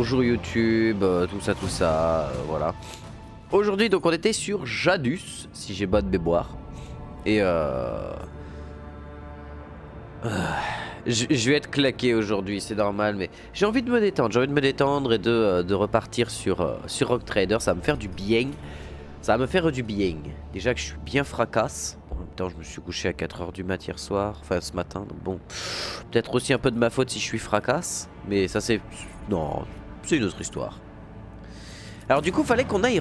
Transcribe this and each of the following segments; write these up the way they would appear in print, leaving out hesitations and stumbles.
bonjour YouTube, tout ça, voilà. Aujourd'hui, donc, on était sur Jadus, si j'ai bonne mémoire. Et je vais être claqué aujourd'hui, c'est normal, mais j'ai envie de me détendre. J'ai envie de me détendre et de repartir sur Rock Trader. Ça va me faire du bien. Ça va me faire du bien. Déjà que je suis bien fracasse. En même temps, je me suis couché à 4 h du mat hier soir. Enfin, ce matin. Donc bon, peut-être aussi un peu de ma faute si je suis fracasse. Mais ça, c'est... Non, c'est une autre histoire. Alors du coup, fallait qu'on aille...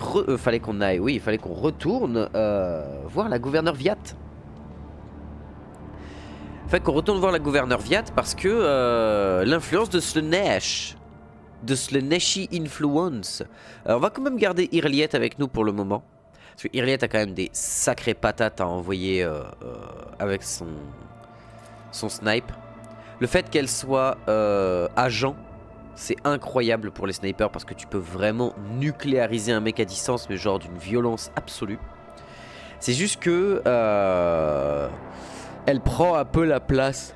Oui, il fallait qu'on retourne voir la gouverneure Viat. Fait qu'on retourne voir la gouverneure Viat parce que l'influence de Slaanesh, de Slaaneshi Influence. On va quand même garder Irliet avec nous pour le moment. Parce que Irliet a quand même des sacrées patates à envoyer avec son snipe. Le fait qu'elle soit agent, c'est incroyable pour les snipers parce que tu peux vraiment nucléariser un mec à distance, mais genre d'une violence absolue. C'est juste que... elle prend un peu la place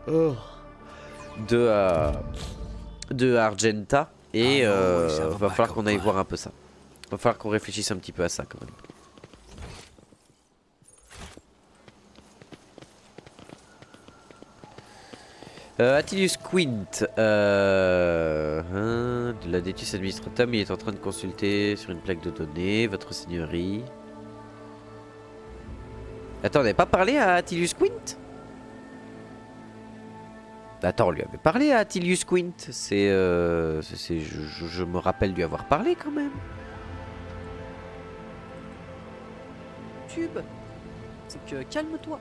de Argenta et va falloir qu'on aille voir un peu ça. Va falloir qu'on réfléchisse un petit peu à ça quand même. Attilius Quint, de la Détus Administratum, il est en train de consulter sur une plaque de données, votre seigneurie. Attends, on n'avait pas parlé à Attilius Quint? Attends, on lui avait parlé à Attilius Quint. C'est... je me rappelle lui avoir parlé quand même. Tube. C'est que calme-toi.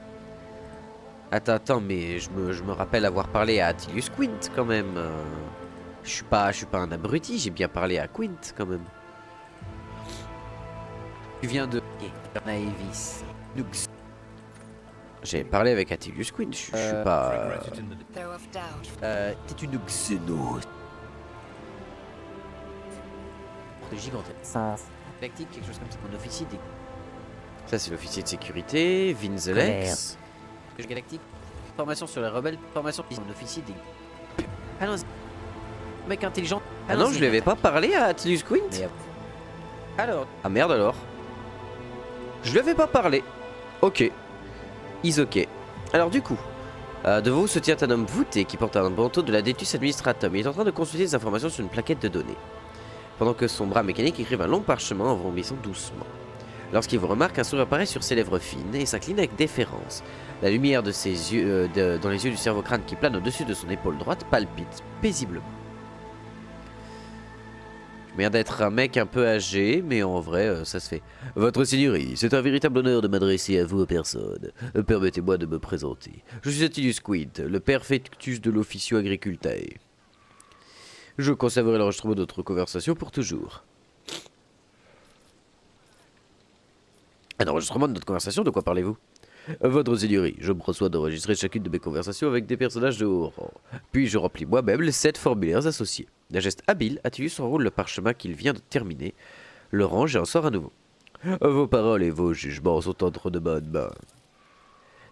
Attends, mais je me rappelle avoir parlé à Attilius Quint quand même. Je suis pas un abruti, j'ai bien parlé à Quint quand même. Tu viens de... Naevis. Nux. J'ai parlé avec Attilius Quint, je suis pas... T'es une xéno. De gigantesque. Ça... Tactique, quelque chose comme ça. Mon officier des... Ça c'est l'officier de sécurité, Vinzelex. Galactique. Formation sur les rebelles, formation... Mon officier des... Allons-y. Mec intelligent. Ah non, je lui avais pas parlé à Attilius Quint. Alors... Ah merde alors. Je lui avais pas parlé. Ok. Ok. Alors du coup, devant vous se tient un homme voûté qui porte un manteau de la Détus Administratum. Il est en train de consulter des informations sur une plaquette de données, pendant que son bras mécanique écrive un long parchemin en vomissant doucement. Lorsqu'il vous remarque, un sourire apparaît sur ses lèvres fines et s'incline avec déférence. La lumière de ses yeux, dans les yeux du cerveau-crâne qui plane au-dessus de son épaule droite palpite paisiblement. Je viens d'être un mec un peu âgé, mais en vrai, ça se fait. Votre seigneurie, c'est un véritable honneur de m'adresser à vous en personne. Permettez-moi de me présenter. Je suis Attilius Quint, le perfectus de l'officio agricultae. Je conserverai l'enregistrement de notre conversation pour toujours. Un enregistrement de notre conversation, de quoi parlez-vous? Votre seigneurie, je me reçois d'enregistrer chacune de mes conversations avec des personnages de haut rang. Puis je remplis moi-même les 7 formulaires associés. D'un geste habile, Attilius enroule le parchemin qu'il vient de terminer, le range et en sort à nouveau. Vos paroles et vos jugements sont entre de bonnes mains.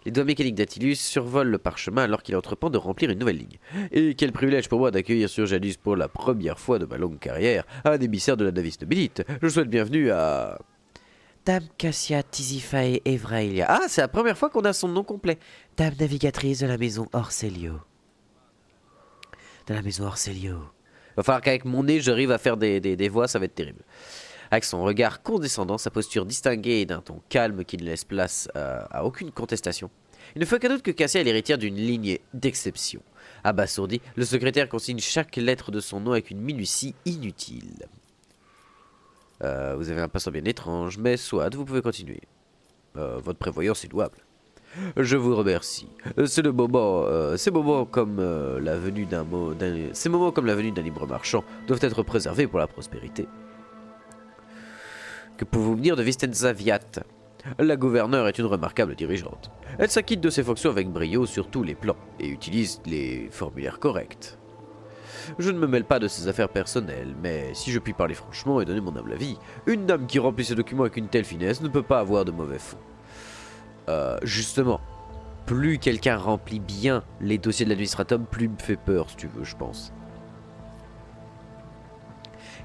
Les doigts mécaniques d'Attilius survolent le parchemin alors qu'il entreprend de remplir une nouvelle ligne. Et quel privilège pour moi d'accueillir sur Jadus pour la première fois de ma longue carrière un émissaire de la Navis Nobilite. Je souhaite bienvenue à... Dame Cassia Tizifae Evraelia. Ah, c'est la première fois qu'on a son nom complet. Dame navigatrice de la maison Orselio. De la maison Orselio. Va falloir qu'avec mon nez, j'arrive à faire des voix, ça va être terrible. Avec son regard condescendant, sa posture distinguée et d'un ton calme qui ne laisse place à aucune contestation. Il ne faut qu'un doute que Cassia est l'héritière d'une lignée d'exception. Abasourdi, le secrétaire consigne chaque lettre de son nom avec une minutie inutile. Vous avez un passant bien étrange, mais soit, vous pouvez continuer. Votre prévoyance est louable. Je vous remercie. C'est le moment, ces moments comme la venue d'un libre marchand doivent être préservés pour la prospérité. Que pouvez-vous me dire de Vistenza Viat? La gouverneure est une remarquable dirigeante. Elle s'acquitte de ses fonctions avec brio sur tous les plans et utilise les formulaires corrects. Je ne me mêle pas de ses affaires personnelles, mais si je puis parler franchement et donner mon humble avis, une dame qui remplit ses documents avec une telle finesse ne peut pas avoir de mauvais fond. Justement, plus quelqu'un remplit bien les dossiers de l'administratum, plus il me fait peur, si tu veux, je pense.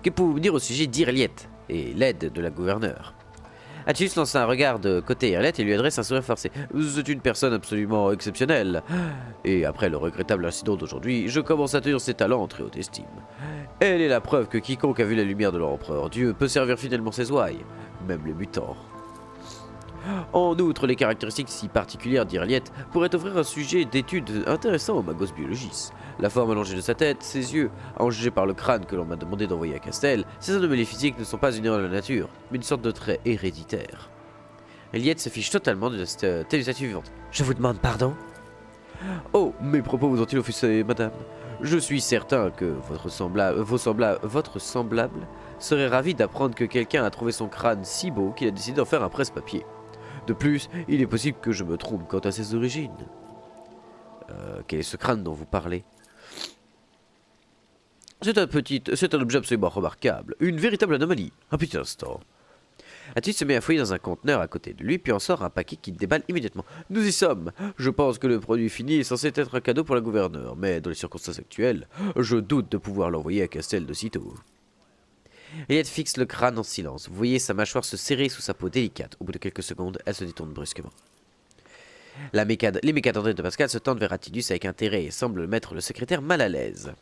Que pouvez-vous me dire au sujet d'Irliet et l'aide de la gouverneure? Attilus lança un regard de côté Irliet et lui adresse un sourire forcé. C'est une personne absolument exceptionnelle. Et après le regrettable incident d'aujourd'hui, je commence à tenir ses talents en très haute estime. Elle est la preuve que quiconque a vu la lumière de l'empereur Dieu peut servir fidèlement ses ouailles, même les mutants. En outre, les caractéristiques si particulières d'Irliet pourraient offrir un sujet d'étude intéressant au magos biologis. La forme allongée de sa tête, ses yeux, en juger par le crâne que l'on m'a demandé d'envoyer à Castel, ces anomalies physiques ne sont pas une erreur de la nature, mais une sorte de trait héréditaire. Irliet se fiche totalement de la statue suivante. Je vous demande pardon? Oh, mes propos vous ont-ils offusqué, madame? Je suis certain que votre semblable serait ravi d'apprendre que quelqu'un a trouvé son crâne si beau qu'il a décidé d'en faire un presse-papier. De plus, il est possible que je me trompe quant à ses origines. Quel est ce crâne dont vous parlez? C'est un objet absolument remarquable, une véritable anomalie. Un petit instant. Attilus se met à fouiller dans un conteneur à côté de lui, puis en sort un paquet qui déballe immédiatement. Nous y sommes. Je pense que le produit fini est censé être un cadeau pour la gouverneure, mais dans les circonstances actuelles, je doute de pouvoir l'envoyer à Castel de sitôt. Elliot fixe le crâne en silence. Vous voyez sa mâchoire se serrer sous sa peau délicate. Au bout de quelques secondes, elle se détourne brusquement. Les mécadendrites de Pascal se tendent vers Attilus avec intérêt et semblent mettre le secrétaire mal à l'aise.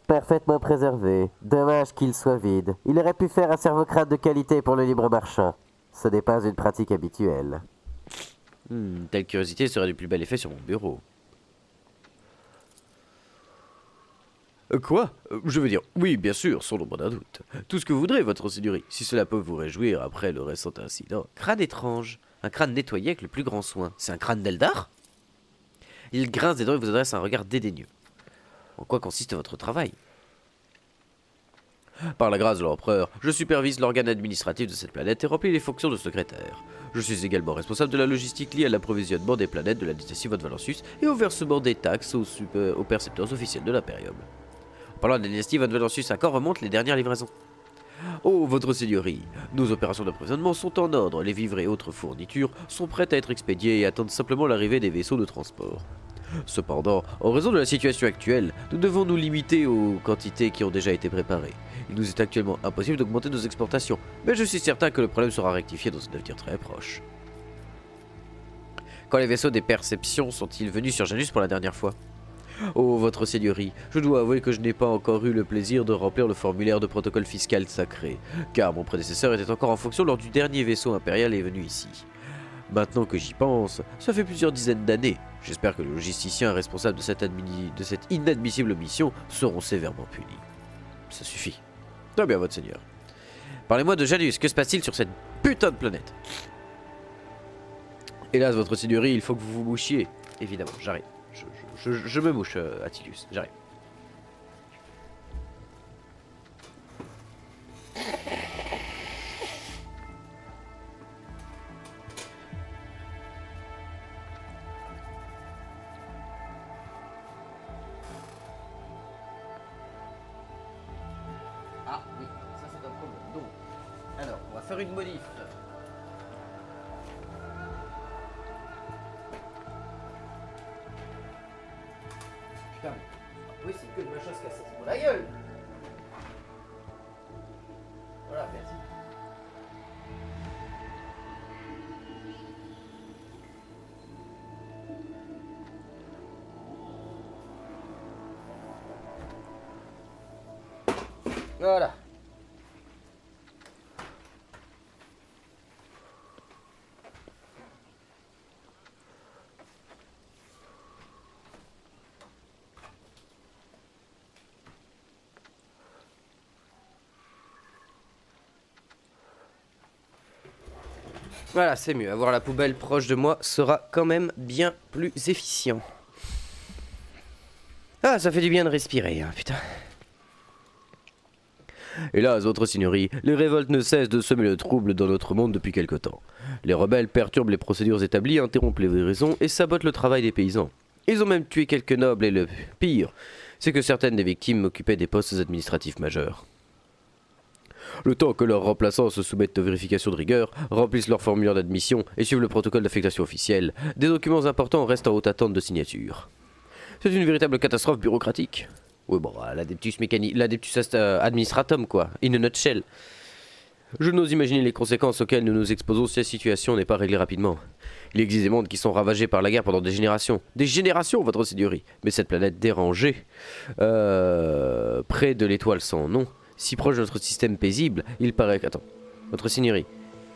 Parfaitement préservé. Dommage qu'il soit vide. Il aurait pu faire un cerveau-crâne de qualité pour le libre marchand. Ce n'est pas une pratique habituelle. Telle curiosité serait du plus bel effet sur mon bureau. Quoi? Je veux dire, oui, bien sûr, sans l'ombre d'un doute. Tout ce que vous voudrez, votre seigneurie, si cela peut vous réjouir après le récent incident. Crâne étrange. Un crâne nettoyé avec le plus grand soin. C'est un crâne d'Eldar? Il grince des dents et vous adresse un regard dédaigneux. En quoi consiste votre travail? Par la grâce de l'empereur, je supervise l'organe administratif de cette planète et remplis les fonctions de secrétaire. Je suis également responsable de la logistique liée à l'approvisionnement des planètes de la dynastie Von Valancius et au versement des taxes aux percepteurs officiels de l'Imperium. En parlant de la dynastie Von Valancius, à quand remontent les dernières livraisons? Oh, votre seigneurie, nos opérations d'approvisionnement sont en ordre, les vivres et autres fournitures sont prêtes à être expédiées et attendent simplement l'arrivée des vaisseaux de transport. Cependant, en raison de la situation actuelle, nous devons nous limiter aux quantités qui ont déjà été préparées. Il nous est actuellement impossible d'augmenter nos exportations, mais je suis certain que le problème sera rectifié dans un avenir très proche. Quand les vaisseaux des perceptions sont-ils venus sur Janus pour la dernière fois? Oh, votre seigneurie, je dois avouer que je n'ai pas encore eu le plaisir de remplir le formulaire de protocole fiscal sacré, car mon prédécesseur était encore en fonction lors du dernier vaisseau impérial est venu ici. Maintenant que j'y pense, ça fait plusieurs dizaines d'années. J'espère que les logisticiens responsables de cette inadmissible mission seront sévèrement punis. Ça suffit. Très bien, votre seigneur. Parlez-moi de Janus, que se passe-t-il sur cette putain de planète? Hélas, votre seigneurie, il faut que vous vous mouchiez. Évidemment, j'arrive. Je me mouche, Attilus, j'arrive. Ah oui, ça c'est un problème. Donc, alors, on va faire une modif. Putain, oui, c'est que de ma chose cassée, c'est pour la gueule. Voilà, merci. Voilà. Voilà, c'est mieux. Avoir la poubelle proche de moi sera quand même bien plus efficient. Ah, ça fait du bien de respirer, hein, putain. Hélas, votre seigneurie, les révoltes ne cessent de semer le trouble dans notre monde depuis quelque temps. Les rebelles perturbent les procédures établies, interrompent les livraisons et sabotent le travail des paysans. Ils ont même tué quelques nobles et le pire, c'est que certaines des victimes occupaient des postes administratifs majeurs. Le temps que leurs remplaçants se soumettent aux vérifications de rigueur, remplissent leur formulaire d'admission et suivent le protocole d'affectation officielle, des documents importants restent en haute attente de signature. C'est une véritable catastrophe bureaucratique. Oui, bon, l'Adeptus Administratum, quoi, in a nutshell. Je n'ose imaginer les conséquences auxquelles nous nous exposons si la situation n'est pas réglée rapidement. Il existe des mondes qui sont ravagés par la guerre pendant des générations. Des générations, votre seigneurie. Mais cette planète dérangée, près de l'étoile sans nom, si proche de notre système paisible, il paraît que... Attends, votre seigneurie.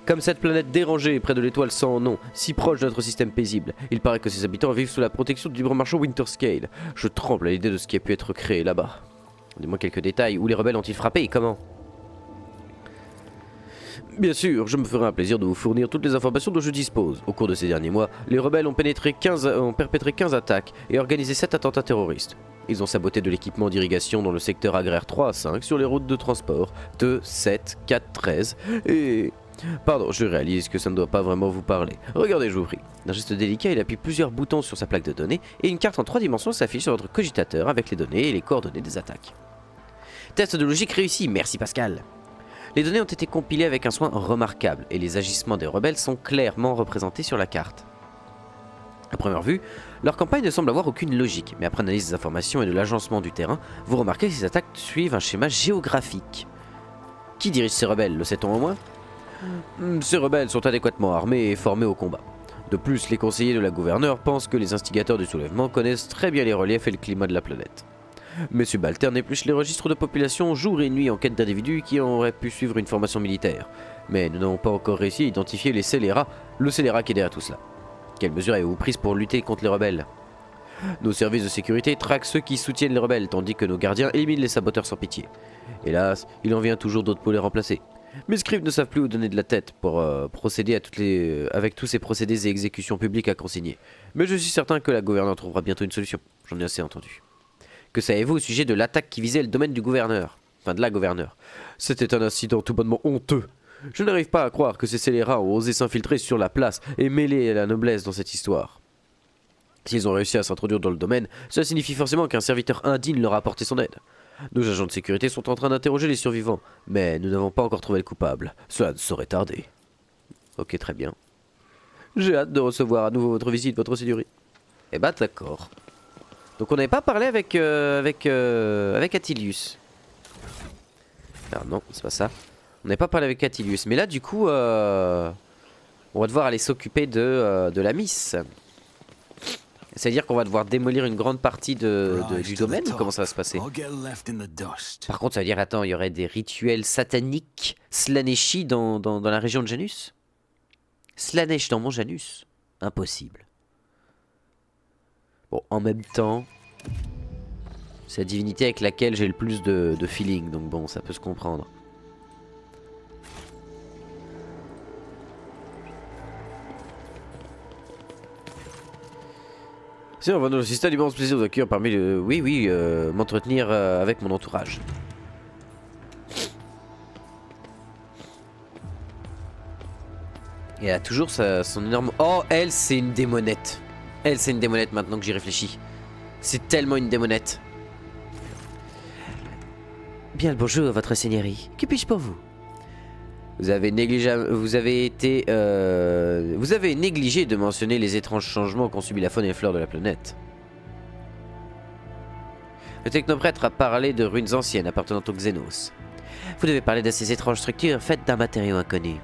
Comme cette planète dérangée près de l'étoile sans nom, si proche de notre système paisible, il paraît que ses habitants vivent sous la protection du libre marchand Winterscale. Je tremble à l'idée de ce qui a pu être créé là-bas. Donnez-moi quelques détails. Où les rebelles ont-ils frappé et comment? Bien sûr, je me ferai un plaisir de vous fournir toutes les informations dont je dispose. Au cours de ces derniers mois, les rebelles ont perpétré 15 attaques et organisé 7 attentats terroristes. Ils ont saboté de l'équipement d'irrigation dans le secteur agraire 3 à 5 sur les routes de transport 2, 7, 4, 13 et... Pardon, je réalise que ça ne doit pas vraiment vous parler. Regardez, je vous prie. D'un geste délicat, il appuie plusieurs boutons sur sa plaque de données et une carte en 3 dimensions s'affiche sur votre cogitateur avec les données et les coordonnées des attaques. Test de logique réussi, merci Pascal. Les données ont été compilées avec un soin remarquable et les agissements des rebelles sont clairement représentés sur la carte. À première vue, leur campagne ne semble avoir aucune logique, mais après analyse des informations et de l'agencement du terrain, vous remarquez que ces attaques suivent un schéma géographique. Qui dirige ces rebelles, le sait-on au moins? Ces rebelles sont adéquatement armés et formés au combat. De plus, les conseillers de la gouverneure pensent que les instigateurs du soulèvement connaissent très bien les reliefs et le climat de la planète. Mes subalternes épluchent les registres de population jour et nuit en quête d'individus qui auraient pu suivre une formation militaire. Mais nous n'avons pas encore réussi à identifier les scélérats, le scélérat qui est derrière tout cela. Quelles mesures avez-vous prises pour lutter contre les rebelles? Nos services de sécurité traquent ceux qui soutiennent les rebelles, tandis que nos gardiens éliminent les saboteurs sans pitié. Hélas, il en vient toujours d'autres pour les remplacer. Mes scribes ne savent plus où donner de la tête pour procéder avec tous ces procédés et exécutions publiques à consigner. Mais je suis certain que la gouverneure trouvera bientôt une solution. J'en ai assez entendu. Que savez-vous au sujet de l'attaque qui visait le domaine du gouverneur? Enfin, de la gouverneure. C'était un incident tout bonnement honteux. Je n'arrive pas à croire que ces scélérats ont osé s'infiltrer sur la place et mêler la noblesse dans cette histoire. S'ils ont réussi à s'introduire dans le domaine, cela signifie forcément qu'un serviteur indigne leur a apporté son aide. Nos agents de sécurité sont en train d'interroger les survivants, mais nous n'avons pas encore trouvé le coupable. Cela ne saurait tarder. Ok, très bien. J'ai hâte de recevoir à nouveau votre visite, votre seigneurie. Eh bah d'accord. Donc on n'avait pas parlé avec Attilius. Ah non, c'est pas ça. On n'avait pas parlé avec Attilius. Mais là du coup, on va devoir aller s'occuper de la Miss. C'est-à-dire qu'on va devoir démolir une grande partie du domaine, ou comment ça va se passer? Par contre, ça veut dire, attends, il y aurait des rituels sataniques Slaneshi dans la région de Janus? Slanesh dans mon Janus? Impossible. Bon, en même temps, c'est la divinité avec laquelle j'ai le plus de feeling, donc bon, ça peut se comprendre. Si, on va dans le système d'immense plaisir d'accueillir parmi le... Oui, m'entretenir avec mon entourage. Et elle a toujours son énorme... Oh, elle, c'est une démonette. Elle, c'est une démonette maintenant que j'y réfléchis. C'est tellement une démonette. Bien le bonjour, votre seigneurie. Que puis-je pour vous? Vous avez négligé de mentionner les étranges changements qu'ont subi la faune et les fleurs de la planète. Le technoprêtre a parlé de ruines anciennes appartenant aux Xenos. Vous devez parler de ces étranges structures faites d'un matériau inconnu.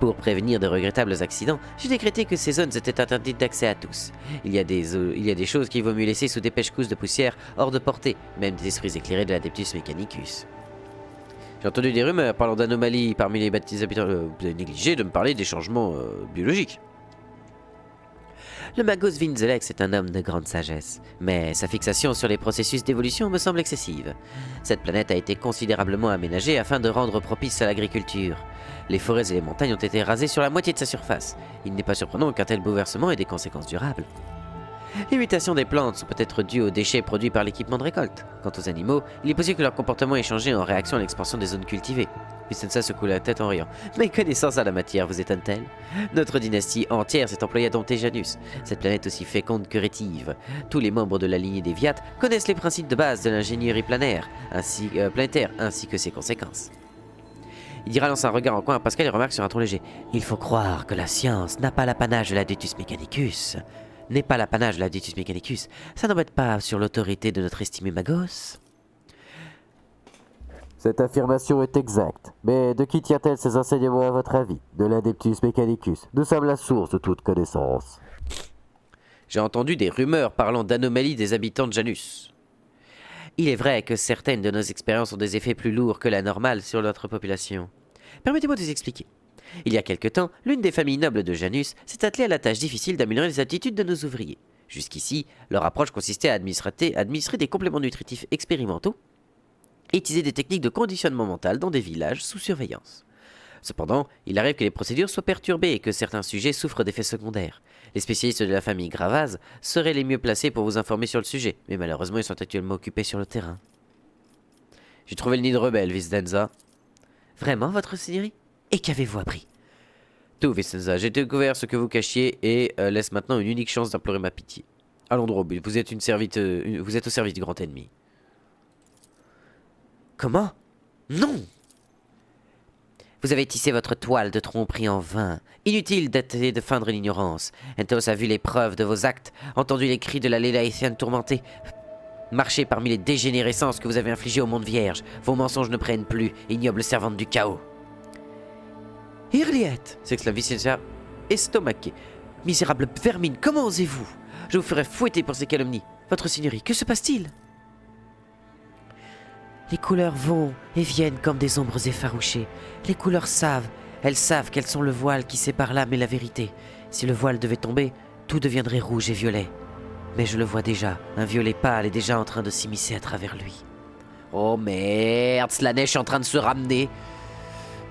Pour prévenir de regrettables accidents, j'ai décrété que ces zones étaient interdites d'accès à tous. Il y a des choses qu'il vaut mieux laisser sous des pêche-cousses de poussière hors de portée, même des esprits éclairés de l'Adeptus Mechanicus. J'ai entendu des rumeurs parlant d'anomalies parmi les baptisés habitants. Vous avez négligé de me parler des changements biologiques. Le Magos Vinzelex est un homme de grande sagesse, mais sa fixation sur les processus d'évolution me semble excessive. Cette planète a été considérablement aménagée afin de rendre propice à l'agriculture. Les forêts et les montagnes ont été rasées sur la moitié de sa surface. Il n'est pas surprenant qu'un tel bouleversement ait des conséquences durables. Les mutations des plantes sont peut-être dues aux déchets produits par l'équipement de récolte. Quant aux animaux, il est possible que leur comportement ait changé en réaction à l'expansion des zones cultivées. Vicenza secoue la tête en riant. Mes connaissances à la matière vous étonnent-elles? Notre dynastie entière s'est employée à dompter Janus, cette planète aussi féconde que rétive. Tous les membres de la lignée des Viat connaissent les principes de base de l'ingénierie planétaire, ainsi que ses conséquences. Il lance un regard en coin à Pascal et remarque sur un ton léger. Il faut croire que la science n'a pas l'apanage de l'Adeptus Mechanicus. Ça n'embête pas sur l'autorité de notre estimé Magos? Cette affirmation est exacte. Mais de qui tient-elle ces enseignements à votre avis? De l'Adeptus Mechanicus. Nous sommes la source de toute connaissance. J'ai entendu des rumeurs parlant d'anomalies des habitants de Janus. Il est vrai que certaines de nos expériences ont des effets plus lourds que la normale sur notre population. Permettez-moi de vous expliquer. Il y a quelque temps, l'une des familles nobles de Janus s'est attelée à la tâche difficile d'améliorer les aptitudes de nos ouvriers. Jusqu'ici, leur approche consistait à administrer des compléments nutritifs expérimentaux et utiliser des techniques de conditionnement mental dans des villages sous surveillance. Cependant, il arrive que les procédures soient perturbées et que certains sujets souffrent d'effets secondaires. Les spécialistes de la famille Gravaz seraient les mieux placés pour vous informer sur le sujet, mais malheureusement ils sont actuellement occupés sur le terrain. J'ai trouvé le nid de rebelle, Vicenza. Vraiment, votre seigneurie? Et qu'avez-vous appris? Tout, Vicenza. J'ai découvert ce que vous cachiez et laisse maintenant une unique chance d'implorer ma pitié. Allons droit au but. Vous êtes vous êtes au service du grand ennemi. Comment? Non! Vous avez tissé votre toile de tromperie en vain. Inutile d'essayer de feindre l'ignorance. Entos a vu les preuves de vos actes, entendu les cris de la Lélaïtienne tourmentée, marché parmi les dégénérescences que vous avez infligées au monde vierge. Vos mensonges ne prennent plus, ignoble servante du chaos. Irliette, s'exclame Vicenza, estomaqué. Misérable vermine, comment osez-vous? Je vous ferai fouetter pour ces calomnies. Votre seigneurie, que se passe-t-il? Les couleurs vont et viennent comme des ombres effarouchées. Les couleurs savent, elles savent qu'elles sont le voile qui sépare l'âme et la vérité. Si le voile devait tomber, tout deviendrait rouge et violet. Mais je le vois déjà, un violet pâle est déjà en train de s'immiscer à travers lui. Oh merde, la neige est en train de se ramener.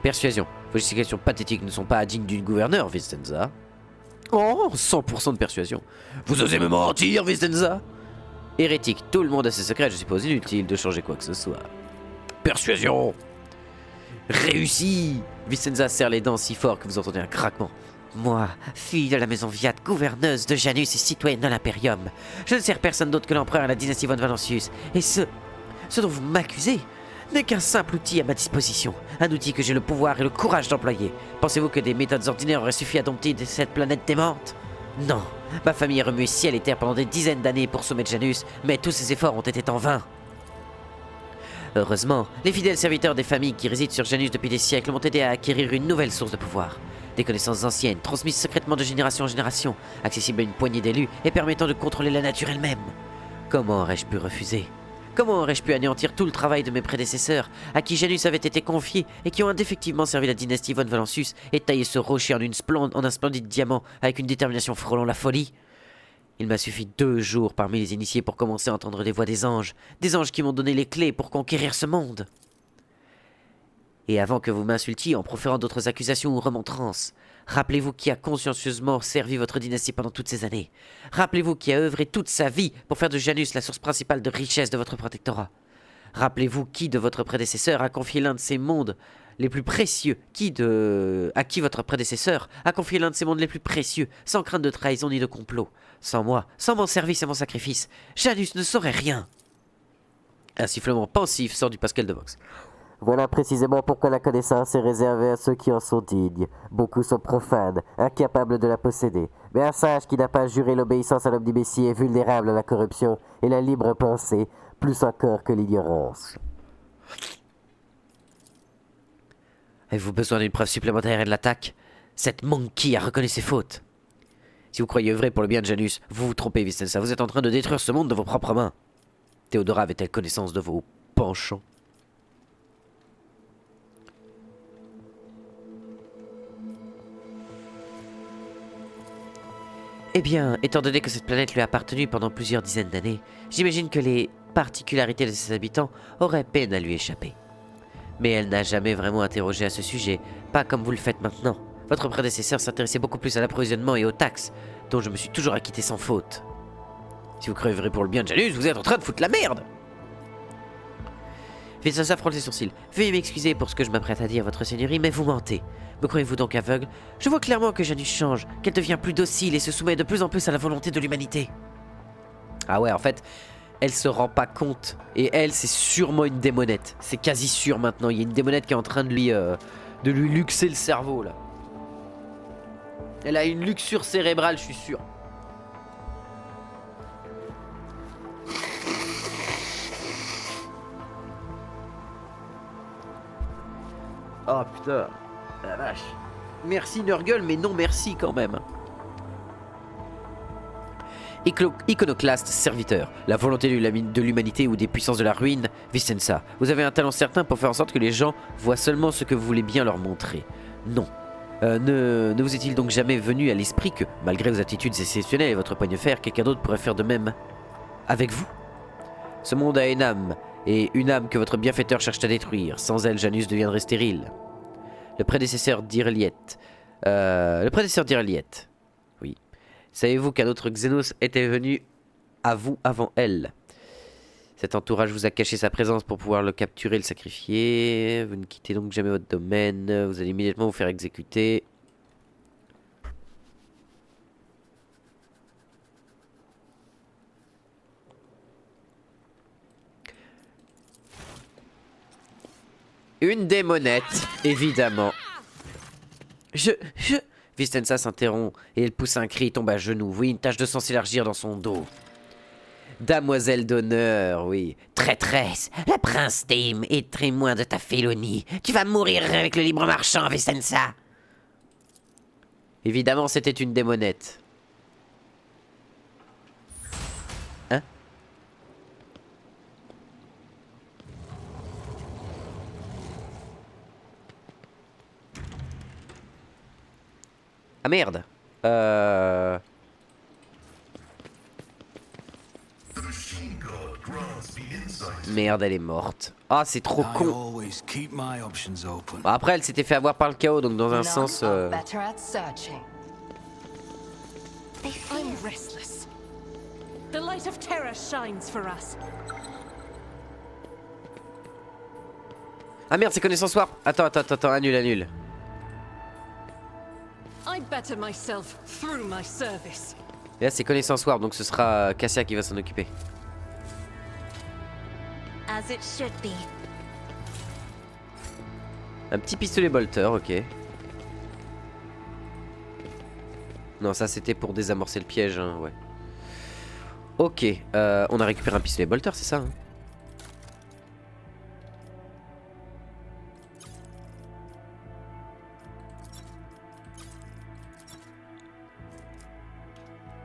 Persuasion. Vos justifications pathétiques ne sont pas dignes d'une gouverneure, Vicenza. Oh, 100% de persuasion. Vous osez me mentir, Vicenza? Hérétique, tout le monde a ses secrets, je suppose inutile de changer quoi que ce soit. Persuasion. Réussi. Vicenza serre les dents si fort que vous entendez un craquement. Moi, fille de la maison Viat, gouverneuse de Janus et citoyenne de l'Imperium, je ne sers personne d'autre que l'empereur et la dynastie von Valancius. Et ce dont vous m'accusez n'est qu'un simple outil à ma disposition. Un outil que j'ai le pouvoir et le courage d'employer. Pensez-vous que des méthodes ordinaires auraient suffi à dompter cette planète démente? Non. Ma famille a remué ciel et terre pendant des dizaines d'années pour soumettre Janus, mais tous ces efforts ont été en vain. Heureusement, les fidèles serviteurs des familles qui résident sur Janus depuis des siècles m'ont aidé à acquérir une nouvelle source de pouvoir. Des connaissances anciennes, transmises secrètement de génération en génération, accessibles à une poignée d'élus et permettant de contrôler la nature elle-même. Comment aurais-je pu refuser? Comment aurais-je pu anéantir tout le travail de mes prédécesseurs, à qui Janus avait été confié et qui ont indéfectivement servi la dynastie von Valancius et taillé ce rocher en un splendide diamant avec une détermination frôlant la folie? Il m'a suffi 2 jours parmi les initiés pour commencer à entendre les voix des anges qui m'ont donné les clés pour conquérir ce monde. Et avant que vous m'insultiez en proférant d'autres accusations ou remontrances, rappelez-vous qui a consciencieusement servi votre dynastie pendant toutes ces années. Rappelez-vous qui a œuvré toute sa vie pour faire de Janus la source principale de richesse de votre protectorat. Rappelez-vous qui de votre prédécesseur a confié l'un de ces mondes les plus précieux, à qui votre prédécesseur a confié l'un de ces mondes les plus précieux, sans crainte de trahison ni de complot. Sans moi, sans mon service et mon sacrifice, Janus ne saurait rien. Un sifflement pensif sort du Pascal de Vox. Voilà précisément pourquoi la connaissance est réservée à ceux qui en sont dignes. Beaucoup sont profanes, incapables de la posséder. Mais un sage qui n'a pas juré l'obéissance à l'homme du Messie est vulnérable à la corruption et la libre pensée, plus encore que l'ignorance. Avez-vous besoin d'une preuve supplémentaire et de l'attaque? Cette monkey a reconnu ses fautes. Si vous croyez œuvrer pour le bien de Janus, vous vous trompez, Vicenza. Vous êtes en train de détruire ce monde de vos propres mains. Théodora avait-elle connaissance de vos penchants? Eh bien, étant donné que cette planète lui a appartenu pendant plusieurs dizaines d'années, j'imagine que les particularités de ses habitants auraient peine à lui échapper. Mais elle n'a jamais vraiment interrogé à ce sujet, pas comme vous le faites maintenant. Votre prédécesseur s'intéressait beaucoup plus à l'approvisionnement et aux taxes, dont je me suis toujours acquitté sans faute. Si vous crèverez pour le bien de Janus, vous êtes en train de foutre la merde! Vicenza fronce les sourcils. Veuillez m'excuser pour ce que je m'apprête à dire, votre seigneurie, mais vous mentez. Me croyez-vous donc aveugle? Je vois clairement que Janus change, qu'elle devient plus docile et se soumet de plus en plus à la volonté de l'humanité. Ah ouais, en fait, elle se rend pas compte. Et elle, c'est sûrement une démonette. C'est quasi sûr maintenant. Il y a une démonette qui est en train de lui luxer le cerveau, là. Elle a une luxure cérébrale, je suis sûr. Oh putain, la vache. Merci Nurgle, mais non merci quand même. Iconoclaste, serviteur, la volonté de l'humanité ou des puissances de la ruine, Vicenza, vous avez un talent certain pour faire en sorte que les gens voient seulement ce que vous voulez bien leur montrer. Non. Ne vous est-il donc jamais venu à l'esprit que, malgré vos attitudes exceptionnelles et votre poigne fer, quelqu'un d'autre pourrait faire de même avec vous? Ce monde a une âme, et une âme que votre bienfaiteur cherche à détruire. Sans elle, Janus deviendrait stérile. Le prédécesseur d'Irliet. Oui. Savez-vous qu'un autre Xenos était venu à vous avant elle? Cet entourage vous a caché sa présence pour pouvoir le capturer et le sacrifier. Vous ne quittez donc jamais votre domaine. Vous allez immédiatement vous faire exécuter. Une démonette, évidemment. Vicenza s'interrompt et elle pousse un cri et tombe à genoux. Vous voyez une tache de sang s'élargir dans son dos. Damoiselle d'honneur, oui. Traîtresse, le prince Tim est témoin de ta félonie. Tu vas mourir avec le libre marchand, Vicenza. Évidemment, c'était une démonette. Hein? Ah merde. Merde, elle est morte. Ah, c'est trop con. Bah, après, elle s'était fait avoir par le chaos, donc dans un sens... I'm restless. The light of terror shines for us. Ah merde, c'est connaissance warp. Attends, annule. I better myself through my service. Et là, c'est connaissance warp, donc ce sera Cassia qui va s'en occuper. As it should be. Un petit pistolet bolter, ok. Non, ça c'était pour désamorcer le piège, hein, ouais. Ok, on a récupéré un pistolet bolter, c'est ça hein?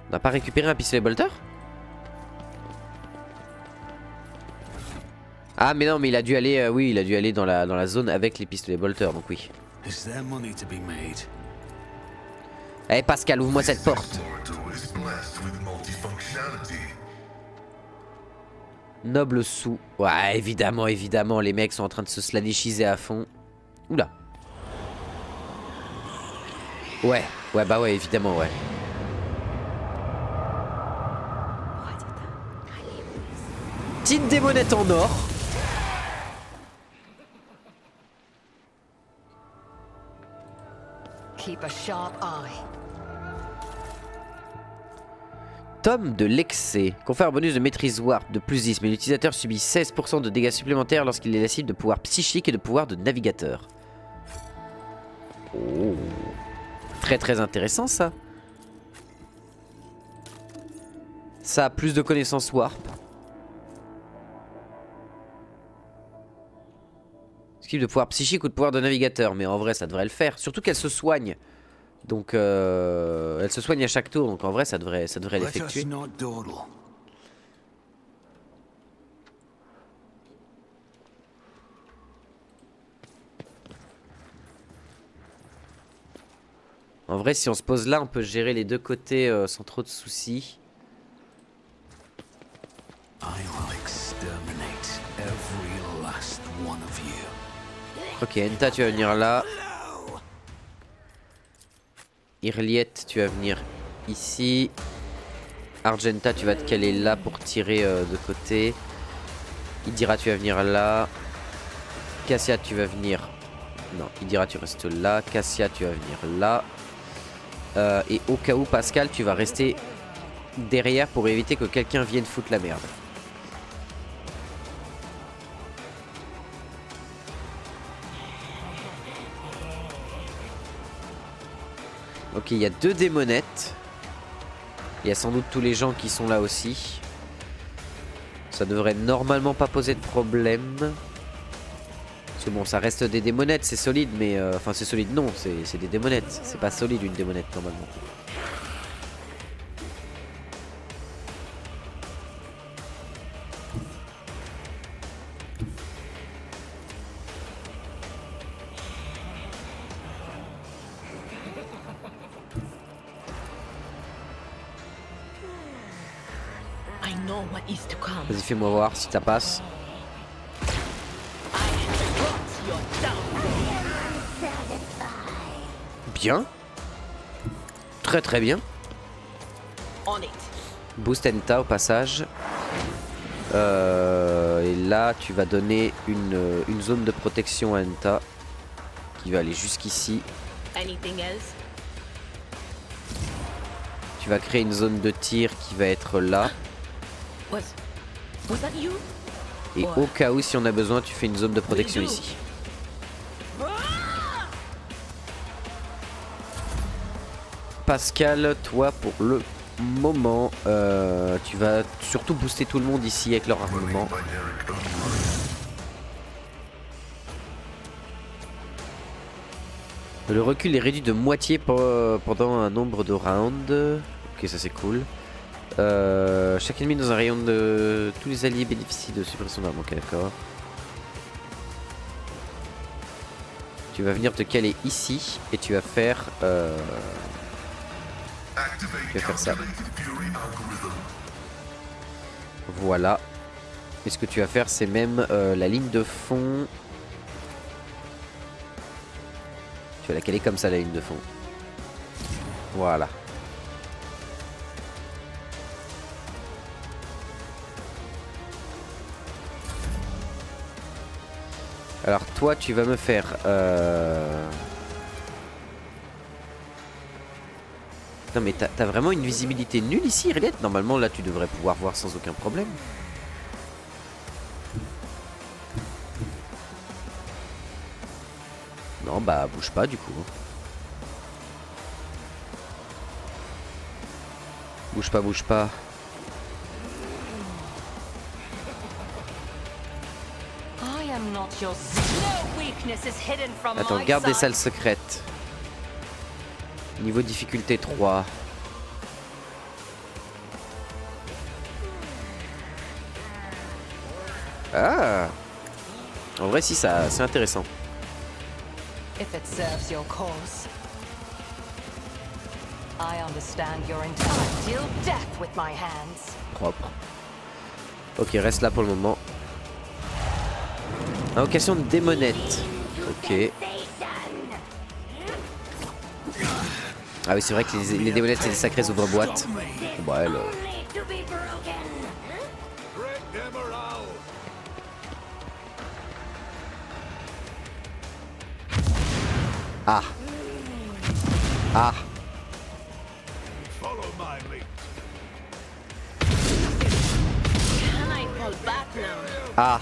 On n'a pas récupéré un pistolet bolter? Ah mais non, mais il a dû aller, oui, il a dû aller dans la zone avec les pistolets bolter, donc oui. Eh Pascal, ouvre-moi cette porte. Noble sous. Ouais, évidemment, les mecs sont en train de se slanishiser à fond. Oula. Ouais, bah ouais, évidemment, ouais. Petite démonette en or. Keep a sharp eye. Tome de l'excès. Confère un bonus de maîtrise warp de plus 10, mais l'utilisateur subit 16% de dégâts supplémentaires lorsqu'il est la cible de pouvoir psychique et de pouvoir de navigateur. Oh. Très intéressant ça. Ça a plus de connaissances warp. Skip de pouvoir psychique ou de pouvoir de navigateur, mais en vrai ça devrait le faire. Surtout qu'elle se soigne. Donc elle se soigne à chaque tour, donc en vrai ça devrait l'effectuer. En vrai si on se pose là on peut gérer les deux côtés sans trop de soucis. Ok, Enta tu vas venir là. Irliet tu vas venir ici. Argenta tu vas te caler là pour tirer de côté. Idira tu vas venir là. Cassia tu vas venir... Non, Idira tu restes là. Cassia tu vas venir là. Et au cas où Pascal tu vas rester derrière pour éviter que quelqu'un vienne foutre la merde. Ok, il y a deux démonettes. Il y a sans doute tous les gens qui sont là aussi. Ça devrait normalement pas poser de problème. Parce que bon, ça reste des démonettes, c'est solide, mais... Enfin, c'est solide, non, c'est des démonettes. C'est pas solide une démonette, normalement. I know what is to come. Vas-y, fais-moi voir si ça passe. Your downfall. Bien. Très très bien. On it. Boost Enta au passage. Et là, tu vas donner une zone de protection à Enta. Qui va aller jusqu'ici. Anything else? Tu vas créer une zone de tir qui va être là. Was that you? Et au cas où, si on a besoin, tu fais une zone de protection ici. Pascal, toi pour le moment, tu vas surtout booster tout le monde ici avec leur armement. Le recul est réduit de moitié pendant un nombre de rounds. Ok, ça c'est cool. Chaque ennemi dans un rayon de... Tous les alliés bénéficient de suppression d'armes. Ok, d'accord. Tu vas venir te caler ici et tu vas faire... Tu vas faire ça. Voilà. Et ce que tu vas faire, c'est même la ligne de fond. Tu vas la caler comme ça, la ligne de fond. Voilà. Alors toi, tu vas me faire... Non mais t'as vraiment une visibilité nulle ici, Irliette. Normalement, là, tu devrais pouvoir voir sans aucun problème. Non, bah, bouge pas, du coup. Bouge pas, bouge pas. I am not your no weakness is hidden from Attends, my garde des sight. salles secrètes. Niveau difficulté 3. Ah! En vrai, si, ça, c'est intéressant. If it serves your cause. I understand your intent till death with my hands. Propre. Ok, reste là pour le moment. Invocation de démonette. Ok. Ah oui, c'est vrai que les démonettes, c'est des sacrées ouvre-boîtes. Bon, bah, elle... Ah. Ah. Can I pull back now? Ah.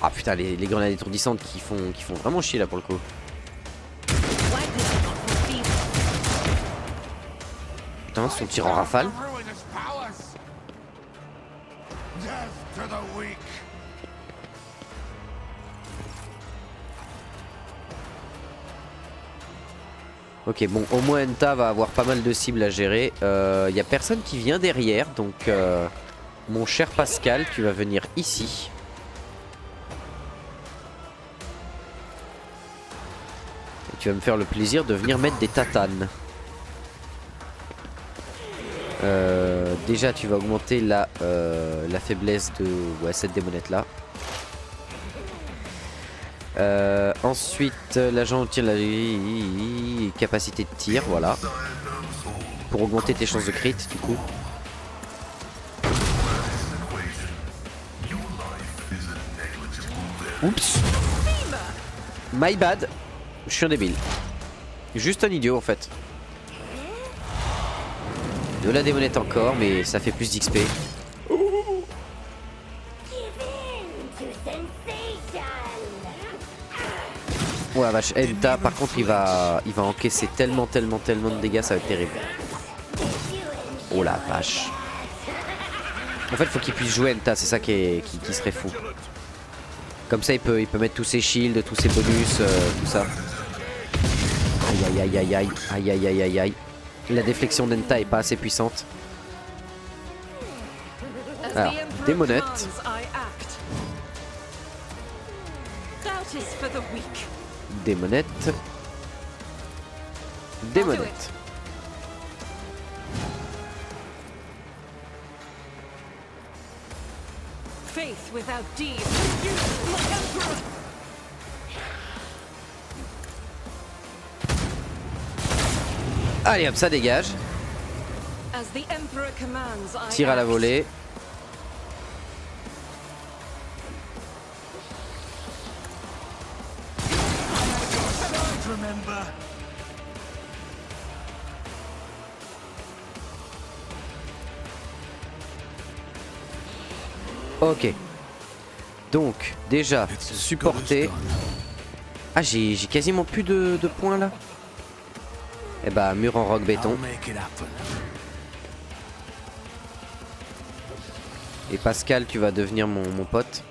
Ah putain, les grenades étourdissantes qui font vraiment chier là pour le coup. Why did I not receive? Putain, son tir en rafale. Ok, bon, au moins Enta va avoir pas mal de cibles à gérer. Y a personne qui vient derrière, donc mon cher Pascal, tu vas venir ici. Et tu vas me faire le plaisir de venir mettre des tatanes. Déjà, tu vas augmenter la faiblesse de cette démonette là. Ensuite, l'agent obtient la capacité de tir, voilà. Pour augmenter tes chances de crit, du coup. Oups. My bad. Je suis un débile. Juste un idiot, en fait. De la démonette encore, mais ça fait plus d'XP. Oh la vache, Enta par contre il va encaisser tellement de dégâts, ça va être terrible. Oh la vache. En fait faut qu'il puisse jouer Enta, c'est ça qui serait fou. Comme ça il peut mettre tous ses shields, tous ses bonus, tout ça. Aïe aïe aïe aïe aïe aïe aïe aïe aïe. La déflexion d'Enta est pas assez puissante. Alors, démonette. Démonette. Démonette. Faith without deeds. You, my emperor. Allez hop, ça dégage. As the emperor commands, I Tire à la act. volée. Ok. Donc, déjà, supporter. Ah, j'ai quasiment plus de points là. Eh bah, mur en roc béton. Et Pascal, tu vas devenir mon pote.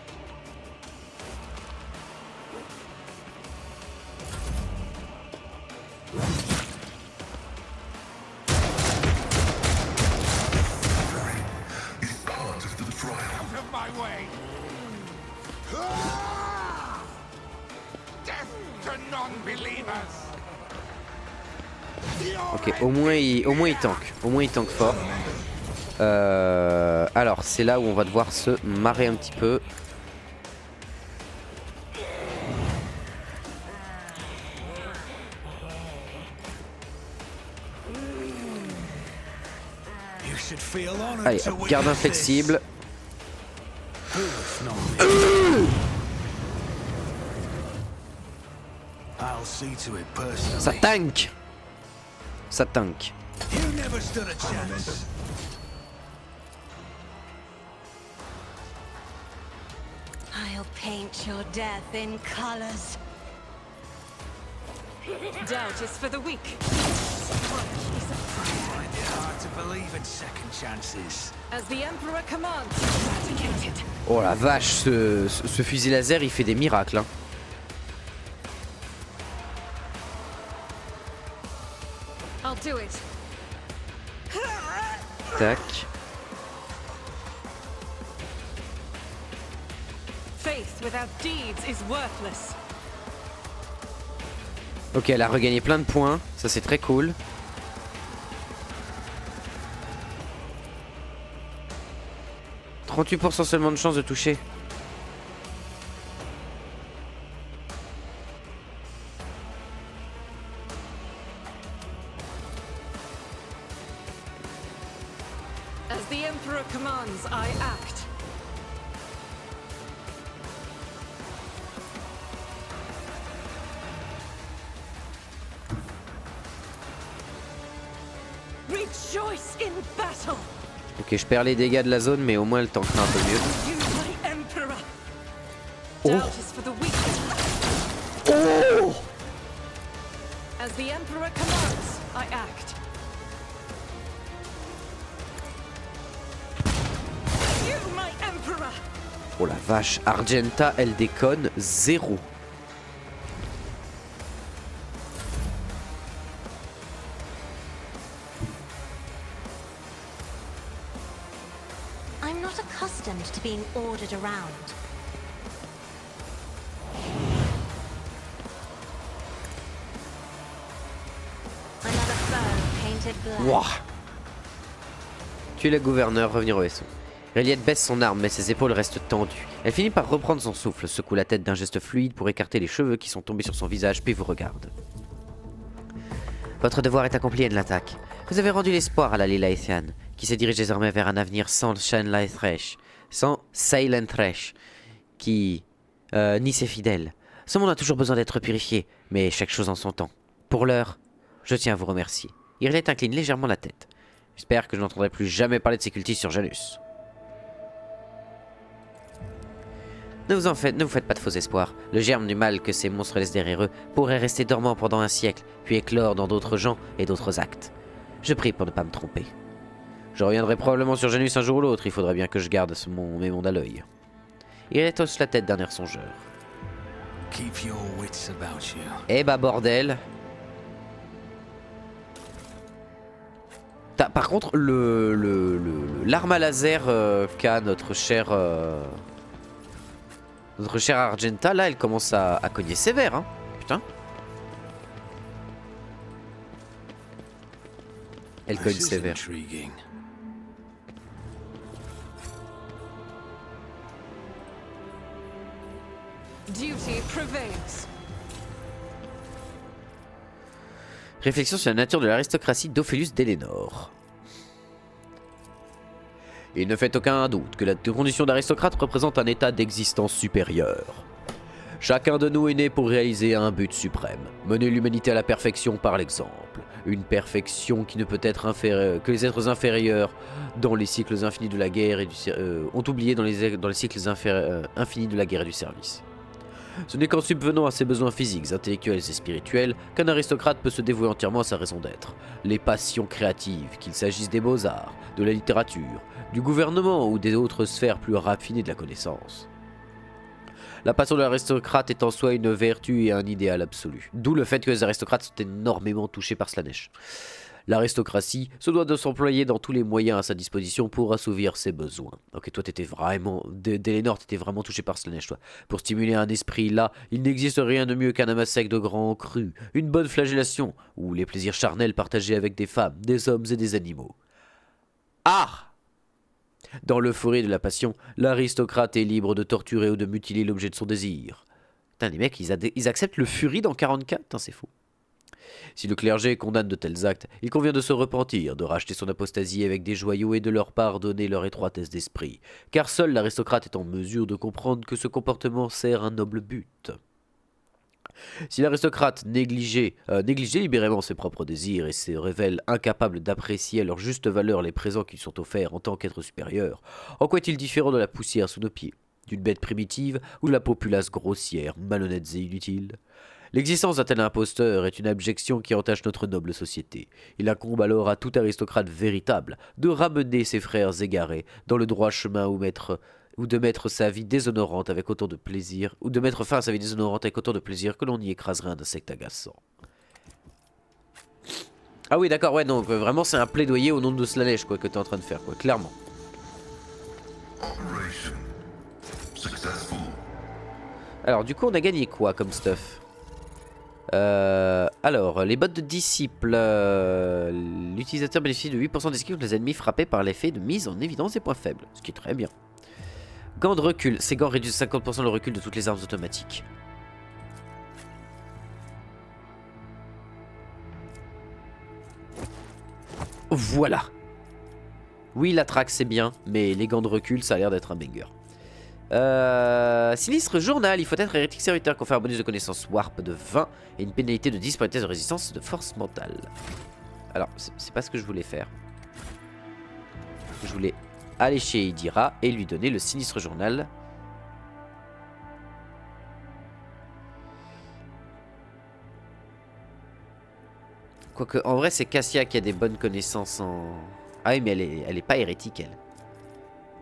Ok, au moins il tank. Au moins il tank fort. Alors, c'est là où on va devoir se marrer un petit peu. Allez, hop, garde inflexible. Ça tank. Ça tank. I'll paint your death in colors. Doubt is for the weak. Hard to believe in second chances. As the emperor commands, eradicated. Oh la vache, ce fusil laser il fait des miracles hein. I'll do it. Tac. Faith without deeds is worthless. Ok, elle a regagné plein de points. Ça c'est très cool. « 38% seulement de chance de toucher. » As the emperor commands, I act. Rejoice in battle. Ok, je perds les dégâts de la zone, mais au moins elle tankera un peu mieux. You, my emperor. Oh. Doubt is for the weak. Oh! As the emperor commands, I act. You, my emperor. Oh la vache, Argenta, elle déconne 0. I'm not accustomed to being ordered around. Another foe painted black. Wouah. Tuer le gouverneur, revenir au vaisseau. Reliette baisse son arme, mais ses épaules restent tendues. Elle finit par reprendre son souffle, secoue la tête d'un geste fluide pour écarter les cheveux qui sont tombés sur son visage, puis vous regarde. Votre devoir est accompli et de l'attaque. Vous avez rendu l'espoir à la Lilaithian, qui se dirige désormais vers un avenir sans Silent Thresh, qui nie ses fidèles. Ce monde a toujours besoin d'être purifié, mais chaque chose en son temps. Pour l'heure, je tiens à vous remercier. Irlette incline légèrement la tête. J'espère que je n'entendrai plus jamais parler de ces cultistes sur Janus. Ne vous faites pas de faux espoirs. Le germe du mal que ces monstres laissent derrière eux pourrait rester dormant pendant un siècle, puis éclore dans d'autres gens et d'autres actes. Je prie pour ne pas me tromper. Je reviendrai probablement sur Janus un jour ou l'autre, il faudra bien que je garde mes mondes à l'œil. Il hausse la tête d'un air songeur. Keep your wits about you. Eh bah bordel. Par contre, l'arme à laser qu'a notre cher Argenta, là, elle commence à cogner sévère, hein. Putain. Elle cogne This is sévère. intriguing. Duty prevails. Réflexion sur la nature de l'aristocratie d'Ophelius d'Elénor. Il ne fait aucun doute que la condition d'aristocrate représente un état d'existence supérieur. Chacun de nous est né pour réaliser un but suprême, mener l'humanité à la perfection par l'exemple. Une perfection qui ne peut être que les êtres inférieurs dans les cycles infinis de la guerre et ont oublié dans les cycles infinis de la guerre et du service. Ce n'est qu'en subvenant à ses besoins physiques, intellectuels et spirituels qu'un aristocrate peut se dévouer entièrement à sa raison d'être. Les passions créatives, qu'il s'agisse des beaux-arts, de la littérature, du gouvernement ou des autres sphères plus raffinées de la connaissance. La passion de l'aristocrate est en soi une vertu et un idéal absolu. D'où le fait que les aristocrates sont énormément touchés par Slaanesh. L'aristocratie se doit de s'employer dans tous les moyens à sa disposition pour assouvir ses besoins. Ok, toi t'étais vraiment... D'Elénor, t'étais vraiment touché par Slaanesh, toi. Pour stimuler un esprit là, il n'existe rien de mieux qu'un amas sec de grands crus, une bonne flagellation, ou les plaisirs charnels partagés avec des femmes, des hommes et des animaux. Ah! Dans l'euphorie de la passion, l'aristocrate est libre de torturer ou de mutiler l'objet de son désir. Putain, les mecs, ils acceptent le furie dans 44? Putain, c'est fou. Si le clergé condamne de tels actes, il convient de se repentir, de racheter son apostasie avec des joyaux et de leur pardonner leur étroitesse d'esprit, car seul l'aristocrate est en mesure de comprendre que ce comportement sert un noble but. Si l'aristocrate négligeait libérément ses propres désirs et se révèle incapable d'apprécier à leur juste valeur les présents qui lui sont offerts en tant qu'être supérieur, en quoi est-il différent de la poussière sous nos pieds, d'une bête primitive ou de la populace grossière, malhonnête et inutile? L'existence d'un tel imposteur est une abjection qui entache notre noble société. Il incombe alors à tout aristocrate véritable de ramener ses frères égarés dans le droit chemin ou de mettre sa vie déshonorante avec autant de plaisir, ou de mettre fin à sa vie déshonorante avec autant de plaisir que l'on y écraserait un insecte agaçant. Ah oui, d'accord, ouais, donc vraiment c'est un plaidoyer au nom de Slaanesh, quoi, que t'es en train de faire, quoi, clairement. Alors, du coup, on a gagné quoi comme stuff? Alors, les bottes de disciples. L'utilisateur bénéficie de 8% d'esquive contre les ennemis frappés par l'effet de mise en évidence des points faibles, ce qui est très bien. Gants de recul. Ces gants réduisent 50% le recul de toutes les armes automatiques. Voilà. Oui, la traque c'est bien, mais les gants de recul ça a l'air d'être un banger. Sinistre journal, il faut être hérétique serviteur, confère un bonus de connaissance warp de 20 et une pénalité de 10 pour les tests de résistance de force mentale. Alors, c'est pas ce que je voulais faire. Je voulais aller chez Idira et lui donner le sinistre journal. Quoique, en vrai, c'est Cassia qui a des bonnes connaissances en... Ah oui, mais elle est pas hérétique, elle.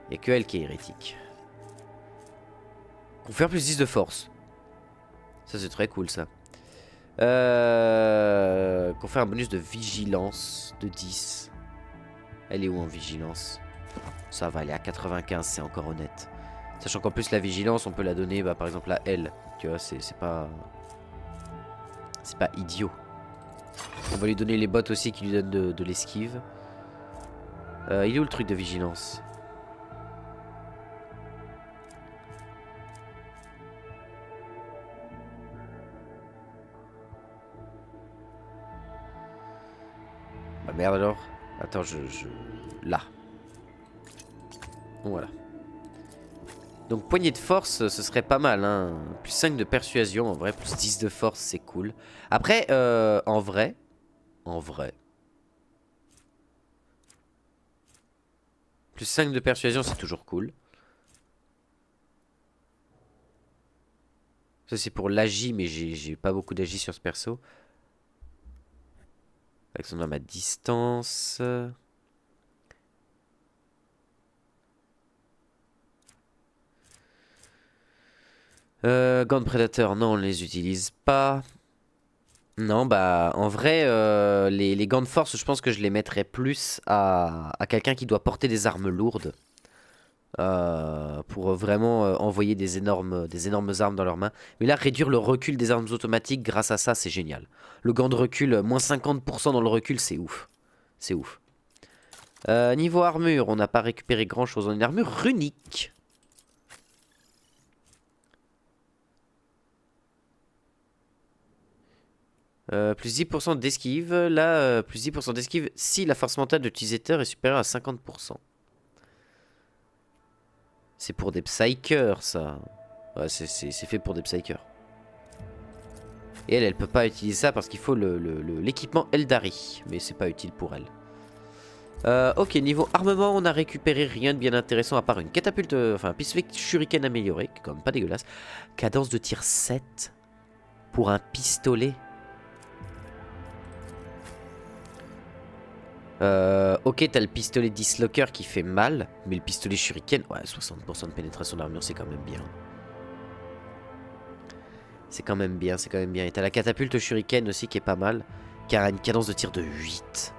Il n'y a que elle qui est hérétique. Confère plus 10 de force. Ça, c'est très cool, ça. Confère un bonus de vigilance de 10. Elle est où en vigilance? Ça va, elle est à 95, c'est encore honnête. Sachant qu'en plus, la vigilance, on peut la donner, bah, par exemple, à elle. Tu vois, c'est pas... C'est pas idiot. On va lui donner les bottes aussi qui lui donnent de l'esquive. Il est où le truc de vigilance? Bah merde alors. Attends, là. Bon, voilà. Donc poignée de force, ce serait pas mal, hein. Plus 5 de persuasion, en vrai, plus 10 de force, c'est cool. Après, en vrai... Plus 5 de persuasion, c'est toujours cool. Ça, c'est pour l'agi, mais j'ai pas beaucoup d'agi sur ce perso. Avec son arme à distance... Gants de prédateur, non, on les utilise pas. Non, bah en vrai, les gants de force, je pense que je les mettrais plus à quelqu'un qui doit porter des armes lourdes. Pour vraiment envoyer des énormes armes dans leurs mains. Mais là, réduire le recul des armes automatiques grâce à ça, c'est génial. Le gant de recul, moins 50% dans le recul, c'est ouf. C'est ouf. Niveau armure, on n'a pas récupéré grand chose. On a une armure runique. Plus 10% d'esquive. Là, plus 10% d'esquive si la force mentale de l'utilisateur est supérieure à 50%. C'est pour des psychers, ça. Ouais, c'est fait pour des psychers. Et elle peut pas utiliser ça parce qu'il faut l'équipement Eldari. Mais c'est pas utile pour elle. Ok, niveau armement, on a récupéré rien de bien intéressant à part une catapulte, enfin un pistolet shuriken amélioré, qui est quand même pas dégueulasse. Cadence de tir 7 pour un pistolet. Ok, t'as le pistolet dislocker qui fait mal, mais le pistolet shuriken, ouais, 60% de pénétration d'armure, c'est quand même bien. C'est quand même bien, c'est quand même bien. Et t'as la catapulte shuriken aussi qui est pas mal, qui a une cadence de tir de 8.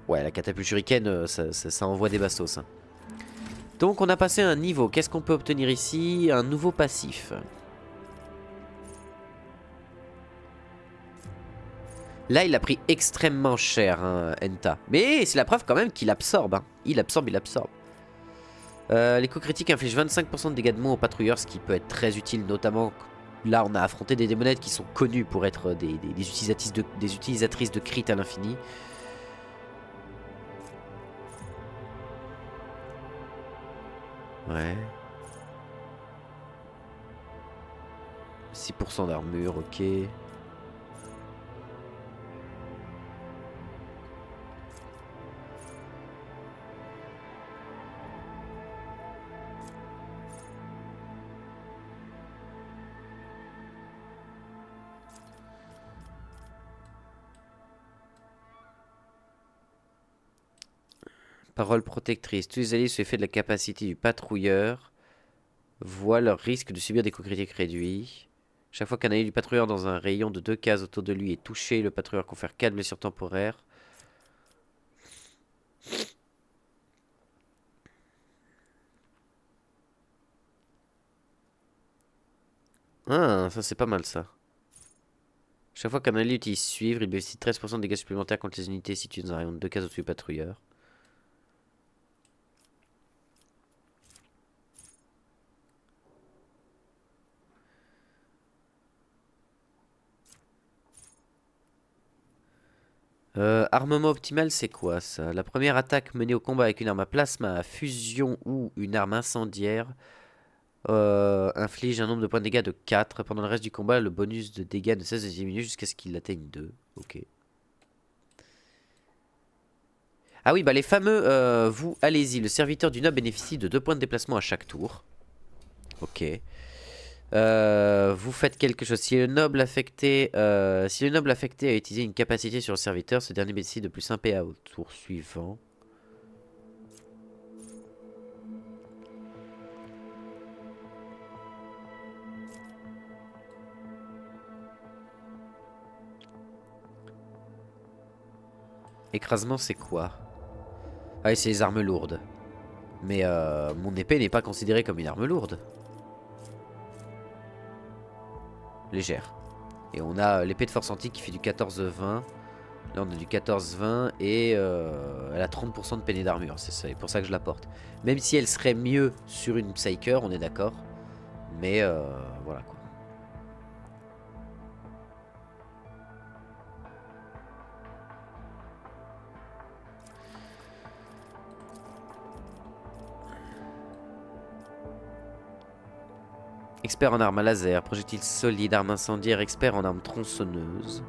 Ouais, la catapulte shuriken, ça envoie des bastos. Hein. Donc on a passé un niveau. Qu'est-ce qu'on peut obtenir ici? Un nouveau passif. Là, il a pris extrêmement cher, hein, Enta. Mais c'est la preuve quand même qu'il absorbe. Hein. Il absorbe. Les coups critiques infligent 25% de dégâts de moins aux patrouilleurs, ce qui peut être très utile, notamment là, on a affronté des démonettes qui sont connues pour être des utilisatrices de crit à l'infini. Ouais. 6% d'armure, ok. Parole protectrice. Tous les alliés sous effet de la capacité du patrouilleur voient leur risque de subir des coups critiques réduits. Chaque fois qu'un allié du patrouilleur dans un rayon de 2 cases autour de lui est touché, le patrouilleur confère 4 blessures temporaires. Ah, ça c'est pas mal ça. Chaque fois qu'un allié utilise suivre, il bénéficie de 13% de dégâts supplémentaires contre les unités situées dans un rayon de 2 cases au-dessus du patrouilleur. Armement optimal, c'est quoi ça? La première attaque menée au combat avec une arme à plasma, à fusion ou une arme incendiaire inflige un nombre de points de dégâts de 4. Pendant le reste du combat, le bonus de dégâts ne cesse de diminuer jusqu'à ce qu'il atteigne 2. Ok. Ah oui, bah les fameux, vous, allez-y. Le serviteur du noble bénéficie de 2 points de déplacement à chaque tour. Ok. Vous faites quelque chose. Si le noble affecté a utilisé une capacité sur le serviteur, ce dernier bénéficie de plus 1 PA au tour suivant. Écrasement, c'est quoi? Ah oui, c'est les armes lourdes. Mais mon épée n'est pas considérée comme une arme lourde. Légère. Et on a l'épée de force antique qui fait du 14-20. Là on a du 14-20 et elle a 30% de peiné d'armure. C'est pour ça que je la porte. Même si elle serait mieux sur une Psyker, on est d'accord. Mais voilà quoi. Expert en armes à laser, projectile solide, arme incendiaire, expert en armes tronçonneuses.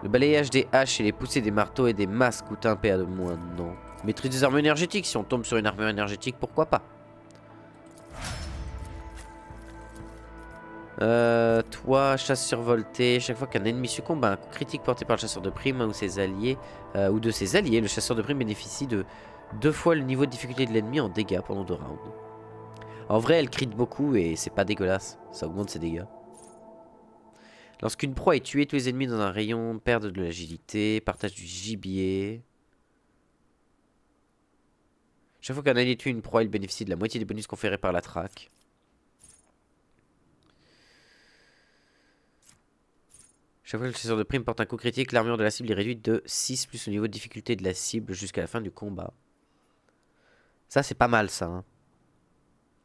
Le balayage des haches et les poussées des marteaux et des masses coûtent un PA de moins, non. Maîtrise des armes énergétiques, si on tombe sur une armure énergétique, pourquoi pas. Toi, chasse survoltée. Chaque fois qu'un ennemi succombe à un coup critique porté par le chasseur de prime ou ses alliés, ou de ses alliés, le chasseur de prime bénéficie de 2 fois le niveau de difficulté de l'ennemi en dégâts pendant 2 rounds. En vrai, elle crit beaucoup et c'est pas dégueulasse. Ça augmente ses dégâts. Lorsqu'une proie est tuée, tous les ennemis dans un rayon perdent de l'agilité, partagent du gibier. Chaque fois qu'un allié tue une proie, il bénéficie de la moitié des bonus conférés par la traque. Chaque fois que le chasseur de prime porte un coup critique, l'armure de la cible est réduite de 6 plus le niveau de difficulté de la cible jusqu'à la fin du combat. Ça, c'est pas mal, ça. Hein.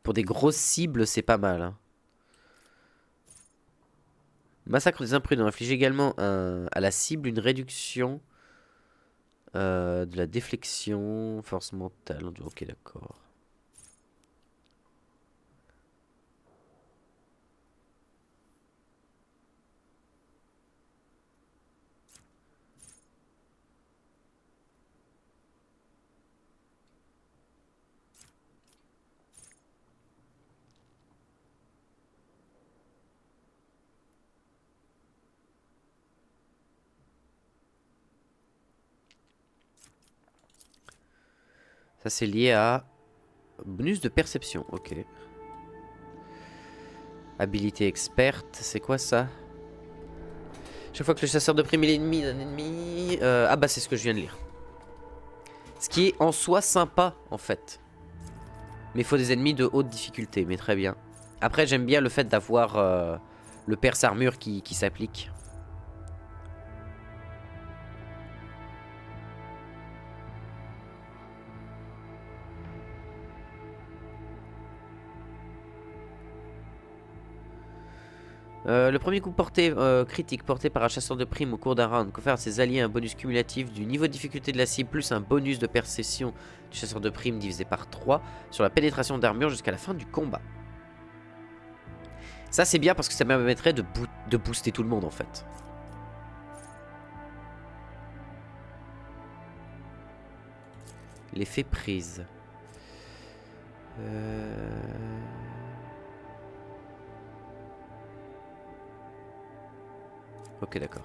Pour des grosses cibles, c'est pas mal. Hein. Massacre des imprudents inflige également à la cible une réduction de la déflexion, force mentale. Ok, d'accord. Ça, c'est lié à bonus de perception. Ok. Habilité experte, c'est quoi ça? Chaque fois que le chasseur de prime est l'ennemi d'un ennemi... ah bah c'est ce que je viens de lire. Ce qui est en soi sympa en fait. Mais il faut des ennemis de haute difficulté, mais très bien. Après j'aime bien le fait d'avoir le perce armure qui s'applique. Le premier coup critique porté par un chasseur de prime au cours d'un round confère à ses alliés un bonus cumulatif du niveau de difficulté de la cible plus un bonus de perception du chasseur de prime divisé par 3 sur la pénétration d'armure jusqu'à la fin du combat. Ça c'est bien parce que ça me permettrait de booster tout le monde en fait. L'effet prise. Ok, d'accord.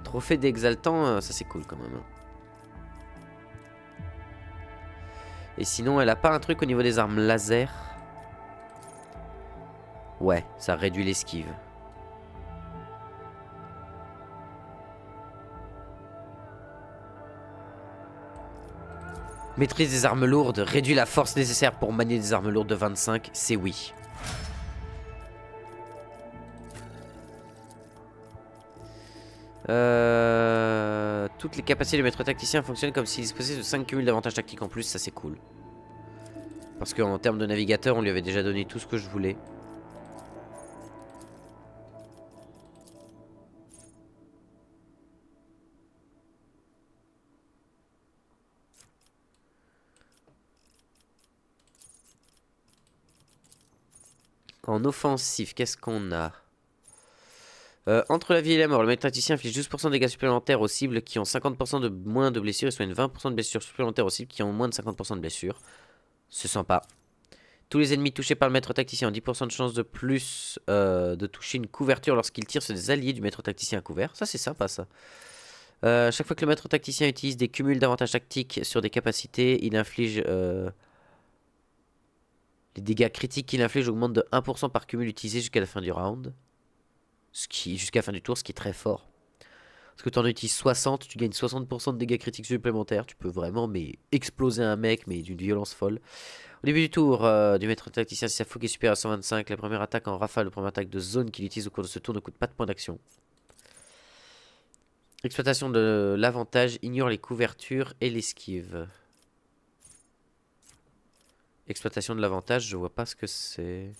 Trophée d'exaltant, ça c'est cool quand même. Et sinon, elle a pas un truc au niveau des armes laser? Ouais, ça réduit l'esquive. Maîtrise des armes lourdes, réduit la force nécessaire pour manier des armes lourdes de 25, c'est oui. Toutes les capacités du maître tacticien fonctionnent comme s'il disposait de 5 cumuls d'avantages tactiques en plus, ça c'est cool. Parce qu'en termes de navigateur, on lui avait déjà donné tout ce que je voulais. En offensif, qu'est-ce qu'on a? Entre la vie et la mort, le maître tacticien inflige 12% de dégâts supplémentaires aux cibles qui ont 50% de moins de blessures et soigne 20% de blessures supplémentaires aux cibles qui ont moins de 50% de blessures. C'est sympa. Tous les ennemis touchés par le maître tacticien ont 10% de chance de plus de toucher une couverture lorsqu'ils tirent sur des alliés du maître tacticien couvert. Ça c'est sympa ça. Chaque fois que le maître tacticien utilise des cumuls d'avantages tactiques sur des capacités, il inflige... les dégâts critiques qu'il inflige augmentent de 1% par cumul utilisé jusqu'à la fin du round. Jusqu'à la fin du tour, ce qui est très fort. Parce que tu en utilises 60, tu gagnes 60% de dégâts critiques supplémentaires. Tu peux vraiment exploser un mec, mais d'une violence folle. Au début du tour du maître tacticien, si sa fougue est supérieure à 125, la première attaque en rafale, la première attaque de zone qu'il utilise au cours de ce tour ne coûte pas de points d'action. Exploitation de l'avantage ignore les couvertures et l'esquive. Exploitation de l'avantage, je vois pas ce que c'est.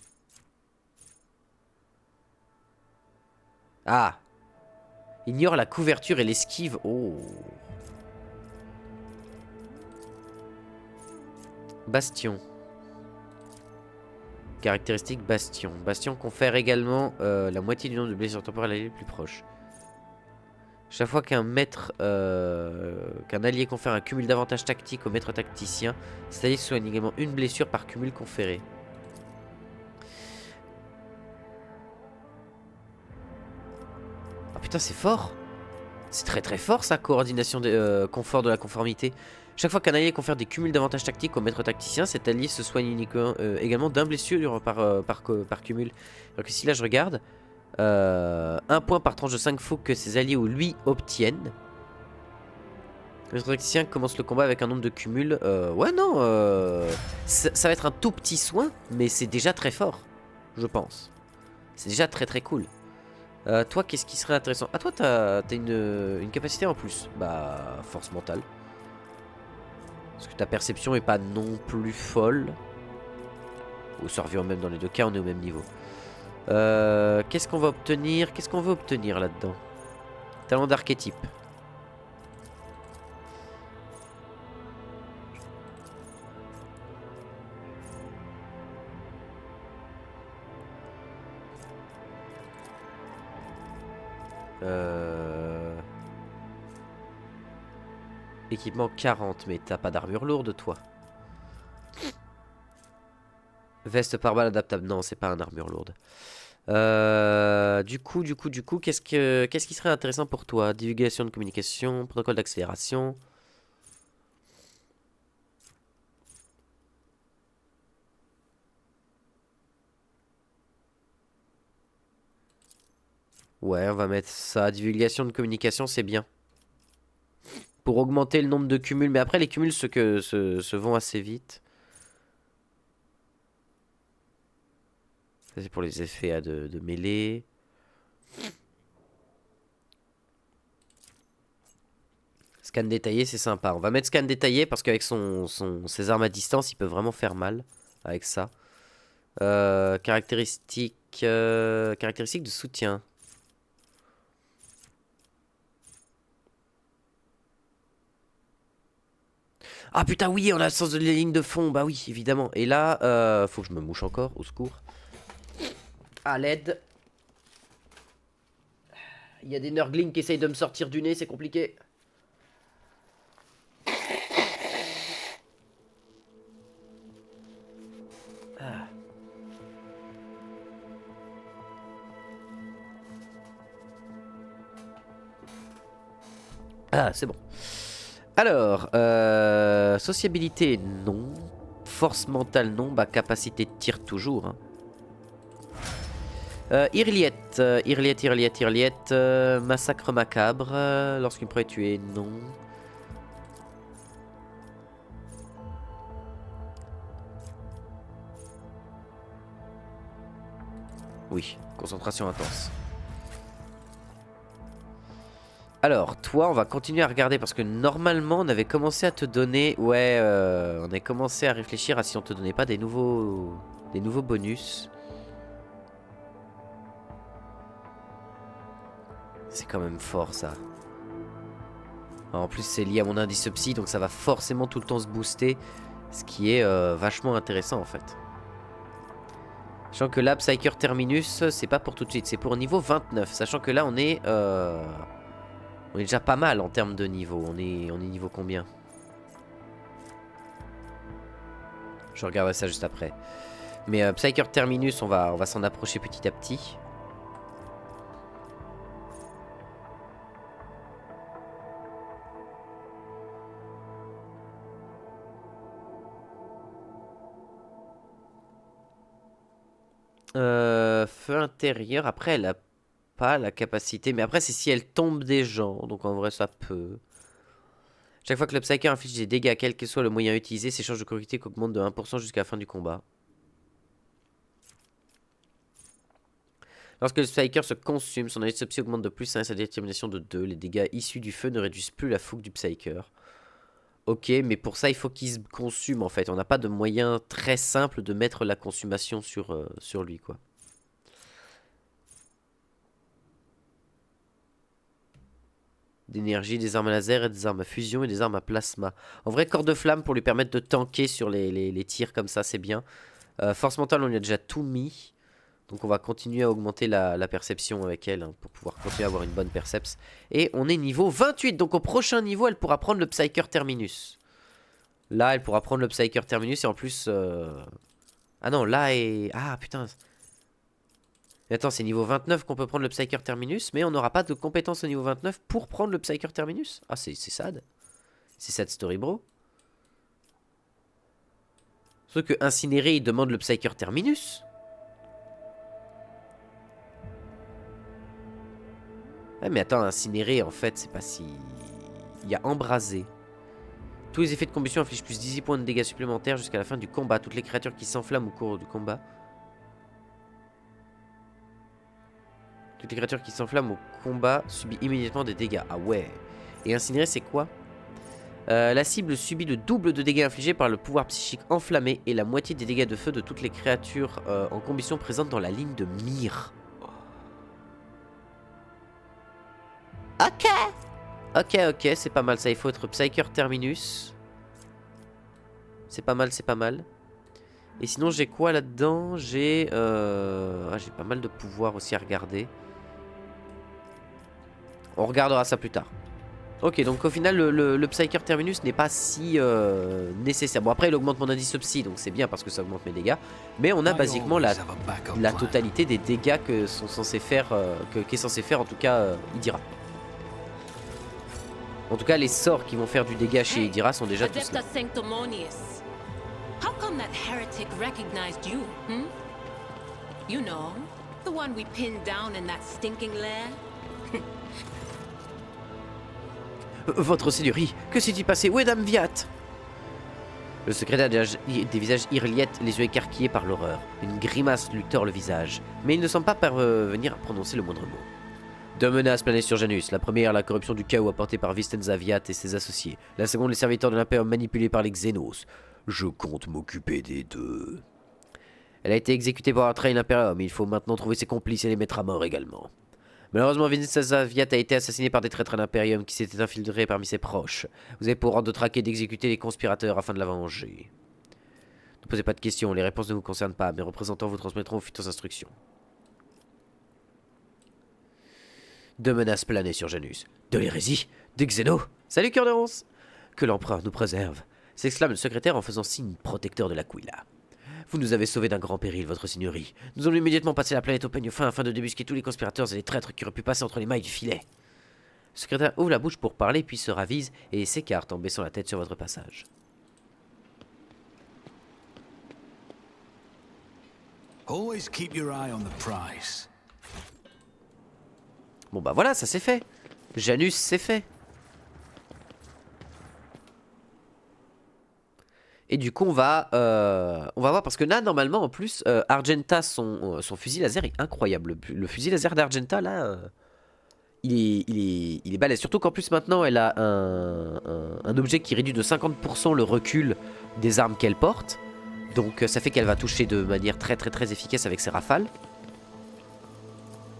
Ah! Ignore la couverture et l'esquive. Oh! Bastion. Caractéristique Bastion. Bastion confère également la moitié du nombre de blessures temporaires à l'allié le plus proche. Chaque fois qu'un maître, qu'un allié confère un cumul d'avantages tactiques au maître tacticien, cet allié soigne également une blessure par cumul conféré. Ah putain, c'est fort! C'est très très fort ça, coordination des confort de la conformité. Chaque fois qu'un allié confère des cumuls d'avantages tactiques au maître tacticien, cet allié se soigne uniquement, également d'un blessure par cumul. Alors que si là je regarde, 1 point par tranche de 5 fouques que ses alliés ou lui obtiennent. Le maître tacticien commence le combat avec un nombre de cumuls. Ouais non, ça va être un tout petit soin, mais c'est déjà très fort, je pense. C'est déjà très très cool. Toi, qu'est-ce qui serait intéressant? Ah, toi, t'as une capacité en plus. Bah, force mentale. Parce que ta perception est pas non plus folle. Ou ça revient même dans les deux cas, on est au même niveau. Qu'est-ce qu'on va obtenir? Qu'est-ce qu'on veut obtenir là-dedans? Talent d'archétype. Équipement 40, mais t'as pas d'armure lourde, toi. Veste par balle adaptable. Non, c'est pas une armure lourde. Du coup, qu'est-ce qui serait intéressant pour toi? Divulgation de communication, protocole d'accélération. Ouais, on va mettre ça. Divulgation de communication, c'est bien. Pour augmenter le nombre de cumuls. Mais après, les cumuls se vont assez vite. Ça, c'est pour les effets de mêlée. Scan détaillé, c'est sympa. On va mettre scan détaillé parce qu'avec ses armes à distance, il peut vraiment faire mal avec ça. Caractéristiques de soutien. Ah putain, oui, on a le sens de la ligne de fond. Bah oui, évidemment. Et là, faut que je me mouche encore, au secours. À l'aide. Il y a des nurglings qui essayent de me sortir du nez, c'est compliqué. Ah, c'est bon. Alors, sociabilité, non. Force mentale, non. Bah, capacité de tir, toujours. Hein. Irliette, massacre macabre. Lorsqu'une proie est tuée, non. Oui, concentration intense. Alors, toi, on va continuer à regarder parce que normalement, on avait commencé à te donner... Ouais, on avait commencé à réfléchir à si on te donnait pas des nouveaux bonus. C'est quand même fort, ça. En plus, c'est lié à mon indice psy, donc ça va forcément tout le temps se booster. Ce qui est vachement intéressant, en fait. Sachant que là, Psyker Terminus, c'est pas pour tout de suite, c'est pour niveau 29. Sachant que là, on est déjà pas mal en termes de niveau. On est niveau combien? Je regarderai ça juste après. Mais Psyker Terminus, on va s'en approcher petit à petit. Feu intérieur, après elle a pas la capacité, mais après c'est si elle tombe des gens, donc en vrai ça peut. Chaque fois que le Psyker inflige des dégâts, quel que soit le moyen utilisé, ses chances de critique augmentent de 1% jusqu'à la fin du combat. Lorsque le Psyker se consume, son indice psy augmente de plus 1 et sa détermination de 2. Les dégâts issus du feu ne réduisent plus la fougue du Psyker. Ok, mais pour ça il faut qu'il se consume en fait. On n'a pas de moyen très simple de mettre la consommation sur lui quoi. D'énergie, des armes à laser et des armes à fusion et des armes à plasma. En vrai, corps de flamme pour lui permettre de tanker sur les tirs comme ça, c'est bien. Force mentale, on lui a déjà tout mis. Donc on va continuer à augmenter la perception avec elle hein, pour pouvoir continuer à avoir une bonne perceps. Et on est niveau 28. Donc au prochain niveau, elle pourra prendre le Psyker Terminus. Là, elle pourra prendre le Psyker Terminus et en plus... Ah non, là est... Ah putain. Et attends, c'est niveau 29 qu'on peut prendre le Psyker Terminus, mais on n'aura pas de compétences au niveau 29 pour prendre le Psyker Terminus. Ah, c'est sad. C'est sad story, bro. Sauf que Incinéré, il demande le Psyker Terminus. Ouais, mais attends, Incinéré, en fait, c'est pas si... Il y a Embrasé. Tous les effets de combustion infligent plus 18 points de dégâts supplémentaires jusqu'à la fin du combat. Toutes les créatures qui s'enflamment au cours du combat... Toutes les créatures qui s'enflamment au combat subissent immédiatement des dégâts. Ah ouais. Et Incinéré, c'est quoi? La cible subit le double de dégâts infligés par le pouvoir psychique enflammé et la moitié des dégâts de feu de toutes les créatures en combustion présentes dans la ligne de mire. Ok. Ok, c'est pas mal ça. Il faut être Psyker Terminus. C'est pas mal, c'est pas mal. Et sinon, j'ai quoi là-dedans? J'ai pas mal de pouvoirs aussi à regarder. On regardera ça plus tard. Ok, donc au final, le Psyker Terminus n'est pas si nécessaire. Bon, après, il augmente mon indice psy, donc c'est bien parce que ça augmente mes dégâts. Mais on a basiquement la totalité des dégâts que sont censés faire, qu'est censé faire en tout cas Idira. En tout cas, les sorts qui vont faire du dégât chez Idira sont déjà tous là. Adeptus Sanctimonious. How come that heretic recognized you, hmm? You know, the one we pinned down in that stinking lair? Votre seigneurie, que s'est-il passé? Où est Dame Viat? Le secrétaire des visages irliettes, les yeux écarquillés par l'horreur. Une grimace lui tord le visage, mais il ne semble pas parvenir à prononcer le moindre mot. Deux menaces planaient sur Janus. La première, la corruption du chaos apportée par Vistenza Viat et ses associés. La seconde, les serviteurs de l'Impérium manipulés par les Xénos. Je compte m'occuper des deux. Elle a été exécutée pour avoir trahi l'Impérium, mais il faut maintenant trouver ses complices et les mettre à mort également. Malheureusement, Vistenza Viat a été assassiné par des traîtres à l'Impérium qui s'étaient infiltrés parmi ses proches. Vous avez pour ordre de traquer et d'exécuter les conspirateurs afin de la venger. Ne posez pas de questions, les réponses ne vous concernent pas. Mes représentants vous transmettront aux futures instructions. Deux menaces planaient sur Janus. De l'hérésie, des Xénos. Salut cœur de ronce. Que l'empereur nous préserve, s'exclame le secrétaire en faisant signe protecteur de l'Aquila. Vous nous avez sauvés d'un grand péril, votre seigneurie. Nous allons immédiatement passer la planète au peigne fin afin de débusquer tous les conspirateurs et les traîtres qui auraient pu passer entre les mailles du filet. Le secrétaire ouvre la bouche pour parler, puis se ravise et s'écarte en baissant la tête sur votre passage. Always keep your eye on the prize. Bon bah voilà, ça c'est fait. Janus, c'est fait. Et du coup, on va voir, parce que là, normalement, en plus, Argenta, son fusil laser est incroyable. Le fusil laser d'Argenta, là, il est balèze. Surtout qu'en plus, maintenant, elle a un objet qui réduit de 50% le recul des armes qu'elle porte. Donc, ça fait qu'elle va toucher de manière très efficace avec ses rafales.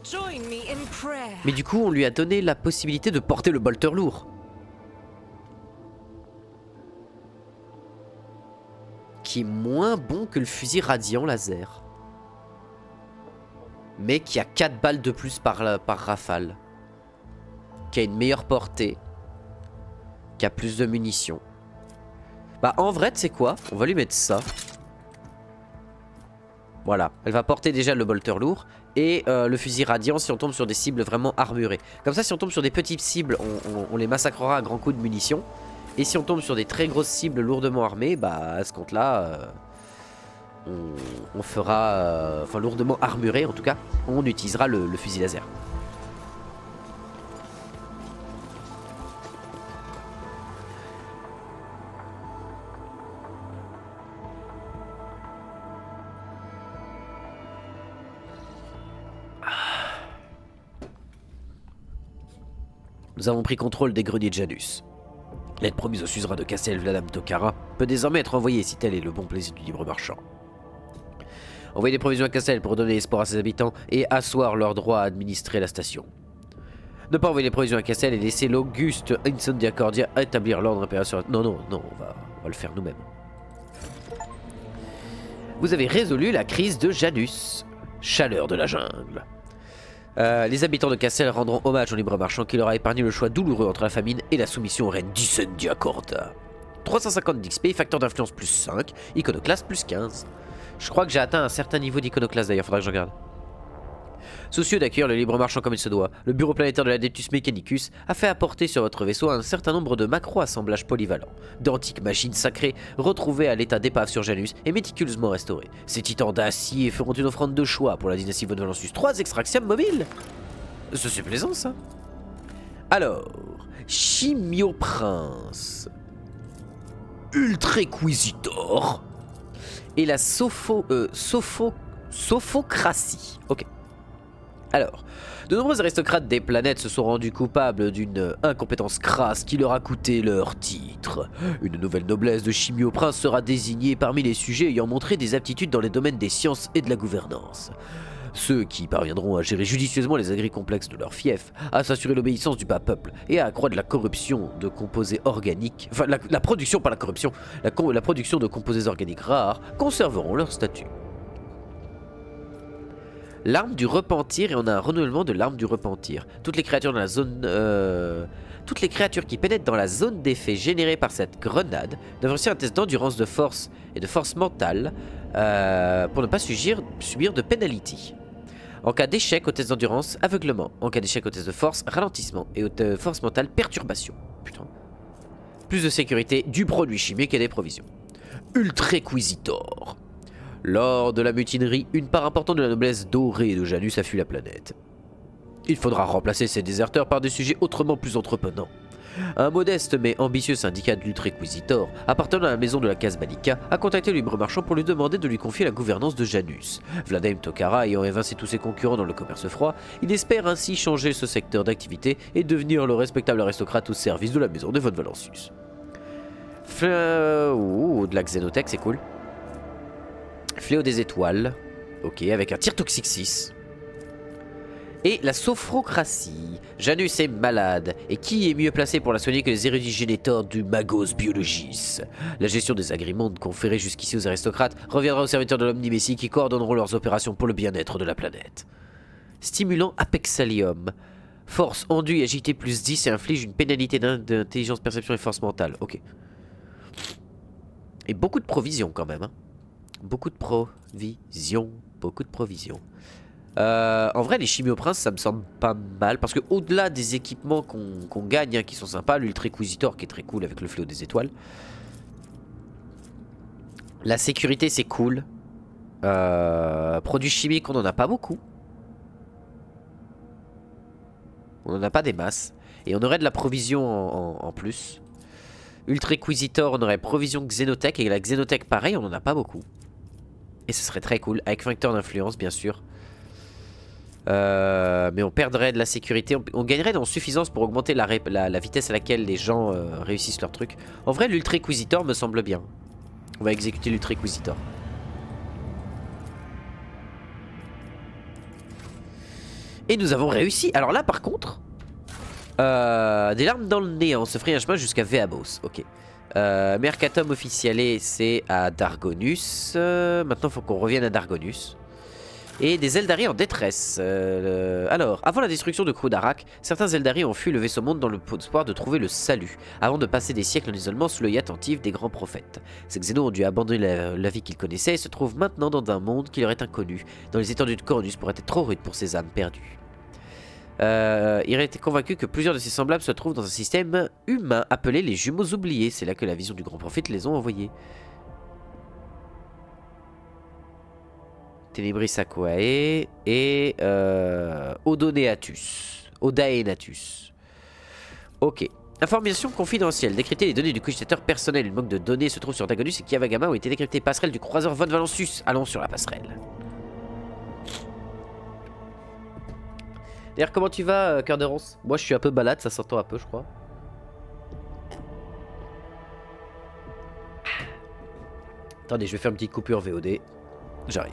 Join me in prayer. Mais du coup, on lui a donné la possibilité de porter le bolter lourd. Qui est moins bon que le fusil radiant laser. Mais qui a 4 balles de plus par rafale. Qui a une meilleure portée. Qui a plus de munitions. Bah en vrai, tu sais quoi? On va lui mettre ça. Voilà, elle va porter déjà le bolter lourd. Et le fusil radiant si on tombe sur des cibles vraiment armurées. Comme ça, si on tombe sur des petites cibles, on les massacrera à grands coups de munitions. Et si on tombe sur des très grosses cibles lourdement armées, bah à ce compte-là, on fera... Enfin, lourdement armurées en tout cas, on utilisera le fusil laser. Nous avons pris contrôle des greniers de Janus. L'aide promise au suzerain de Cassel, Vladam Tokara, peut désormais être envoyée si tel est le bon plaisir du libre marchand. Envoyez des provisions à Cassel pour donner espoir à ses habitants et asseoir leur droit à administrer la station. Ne pas envoyer des provisions à Cassel et laisser l'Auguste Incendiacordia établir l'ordre impérial sur... Non, on va le faire nous-mêmes. Vous avez résolu la crise de Janus. Chaleur de la jungle. Les habitants de Cassel rendront hommage au libre marchand qui leur a épargné le choix douloureux entre la famine et la soumission aux reines d'Issendia Corda. 350 d'XP, facteur d'influence plus 5, iconoclaste plus 15. Je crois que j'ai atteint un certain niveau d'iconoclaste d'ailleurs, faudra que je regarde. Soucieux d'accueillir le libre marchand comme il se doit, le bureau planétaire de l'Adeptus Mechanicus a fait apporter sur votre vaisseau un certain nombre de macro-assemblages polyvalents, d'antiques machines sacrées retrouvées à l'état d'épave sur Janus et méticuleusement restaurées. Ces titans d'acier feront une offrande de choix pour la dynastie Von Valensus. 3 extraxiums mobiles. C'est plaisant ça. Alors, Chimioprince, Ultrequisitor et la Sophocratie. Ok. Alors, de nombreux aristocrates des planètes se sont rendus coupables d'une incompétence crasse qui leur a coûté leur titre. Une nouvelle noblesse de Chimioprince sera désignée parmi les sujets ayant montré des aptitudes dans les domaines des sciences et de la gouvernance. Ceux qui parviendront à gérer judicieusement les agricomplexes de leur fief, à s'assurer l'obéissance du bas peuple et à accroître la corruption de composés organiques, enfin la production par la corruption, la production de composés organiques rares, conserveront leur statut. L'arme du repentir, et on a un renouvellement de l'arme du repentir. Toutes les créatures dans la zone, toutes les créatures qui pénètrent dans la zone d'effet générée par cette grenade doivent réussir un test d'endurance, de force et de force mentale pour ne pas subir de penalty. En cas d'échec au test d'endurance, aveuglement. En cas d'échec au test de force, ralentissement. Et au force mentale, perturbation. Putain. Plus de sécurité, du produit chimique et des provisions. Ultrequisitor. Lors de la mutinerie, une part importante de la noblesse dorée de Janus a fui la planète. Il faudra remplacer ces déserteurs par des sujets autrement plus entreprenants. Un modeste mais ambitieux syndicat de l'Ultrequisitor, appartenant à la maison de la Casballica, a contacté le libre marchand pour lui demander de lui confier la gouvernance de Janus. Vladimir Tokara ayant évincé tous ses concurrents dans le commerce froid, il espère ainsi changer ce secteur d'activité et devenir le respectable aristocrate au service de la maison de Von Valensus. De la xénothèque, c'est cool. Fléau des étoiles, ok, avec un tir toxique 6. Et la Sophrocratie. Janus est malade, et qui est mieux placé pour la soigner que les érudits génétors du Magos Biologis? La gestion des agréments conférés jusqu'ici aux aristocrates reviendra aux serviteurs de l'Omnimessie qui coordonneront leurs opérations pour le bien-être de la planète. Stimulant Apexalium. Force enduit et agité plus 10 et inflige une pénalité d'intelligence, perception et force mentale. Ok. Et beaucoup de provisions quand même, hein. Beaucoup de provisions. Beaucoup de provisions. En vrai, les Chimioprinces, ça me semble pas mal. Parce que au-delà des équipements qu'on gagne, hein, qui sont sympas, l'Ultrequisitor qui est très cool avec le fléau des étoiles. La sécurité, c'est cool. Produits chimiques, on en a pas beaucoup. On en a pas des masses. Et on aurait de la provision en plus. Ultrequisitor, on aurait provision Xénothèque. Et la Xénothèque, pareil, on en a pas beaucoup. Et ce serait très cool, avec facteur d'influence bien sûr. Mais on perdrait de la sécurité, on gagnerait en suffisance pour augmenter la vitesse à laquelle les gens réussissent leur truc. En vrai, l'Ultrequisitor me semble bien. On va exécuter l'Ultrequisitor. Et nous avons réussi. Alors là par contre, des larmes dans le néant, on se ferait un chemin jusqu'à Veabos. Ok. Mercatum officiale, c'est à Dargonus. Maintenant, il faut qu'on revienne à Dargonus. Et des Eldari en détresse. Alors, avant la destruction de Krudarak, certains Eldari ont fui le vaisseau monde dans l'espoir de trouver le salut, avant de passer des siècles en isolement sous l'œil attentif des grands prophètes. Ces Xénos ont dû abandonner la vie qu'ils connaissaient et se trouvent maintenant dans un monde qui leur est inconnu, dans les étendues de Cornus pourraient être trop rudes pour ces âmes perdues. Il a été convaincu que plusieurs de ses semblables se trouvent dans un système humain appelé les jumeaux oubliés. C'est là que la vision du grand prophète les ont envoyés. Ténébris Aquae et Odoneatus. Odaenatus. Ok. Information confidentielle. Décrypter les données du cogitateur personnel. Une banque de données se trouve sur Dagonus et Kiavagama ont été décryptées. Passerelle du croiseur Von Valensus. Allons sur la passerelle. D'ailleurs, comment tu vas, Cœur de Ronce? Moi, je suis un peu balade, ça s'entend un peu, je crois. Attendez, je vais faire une petite coupure VOD. J'arrive.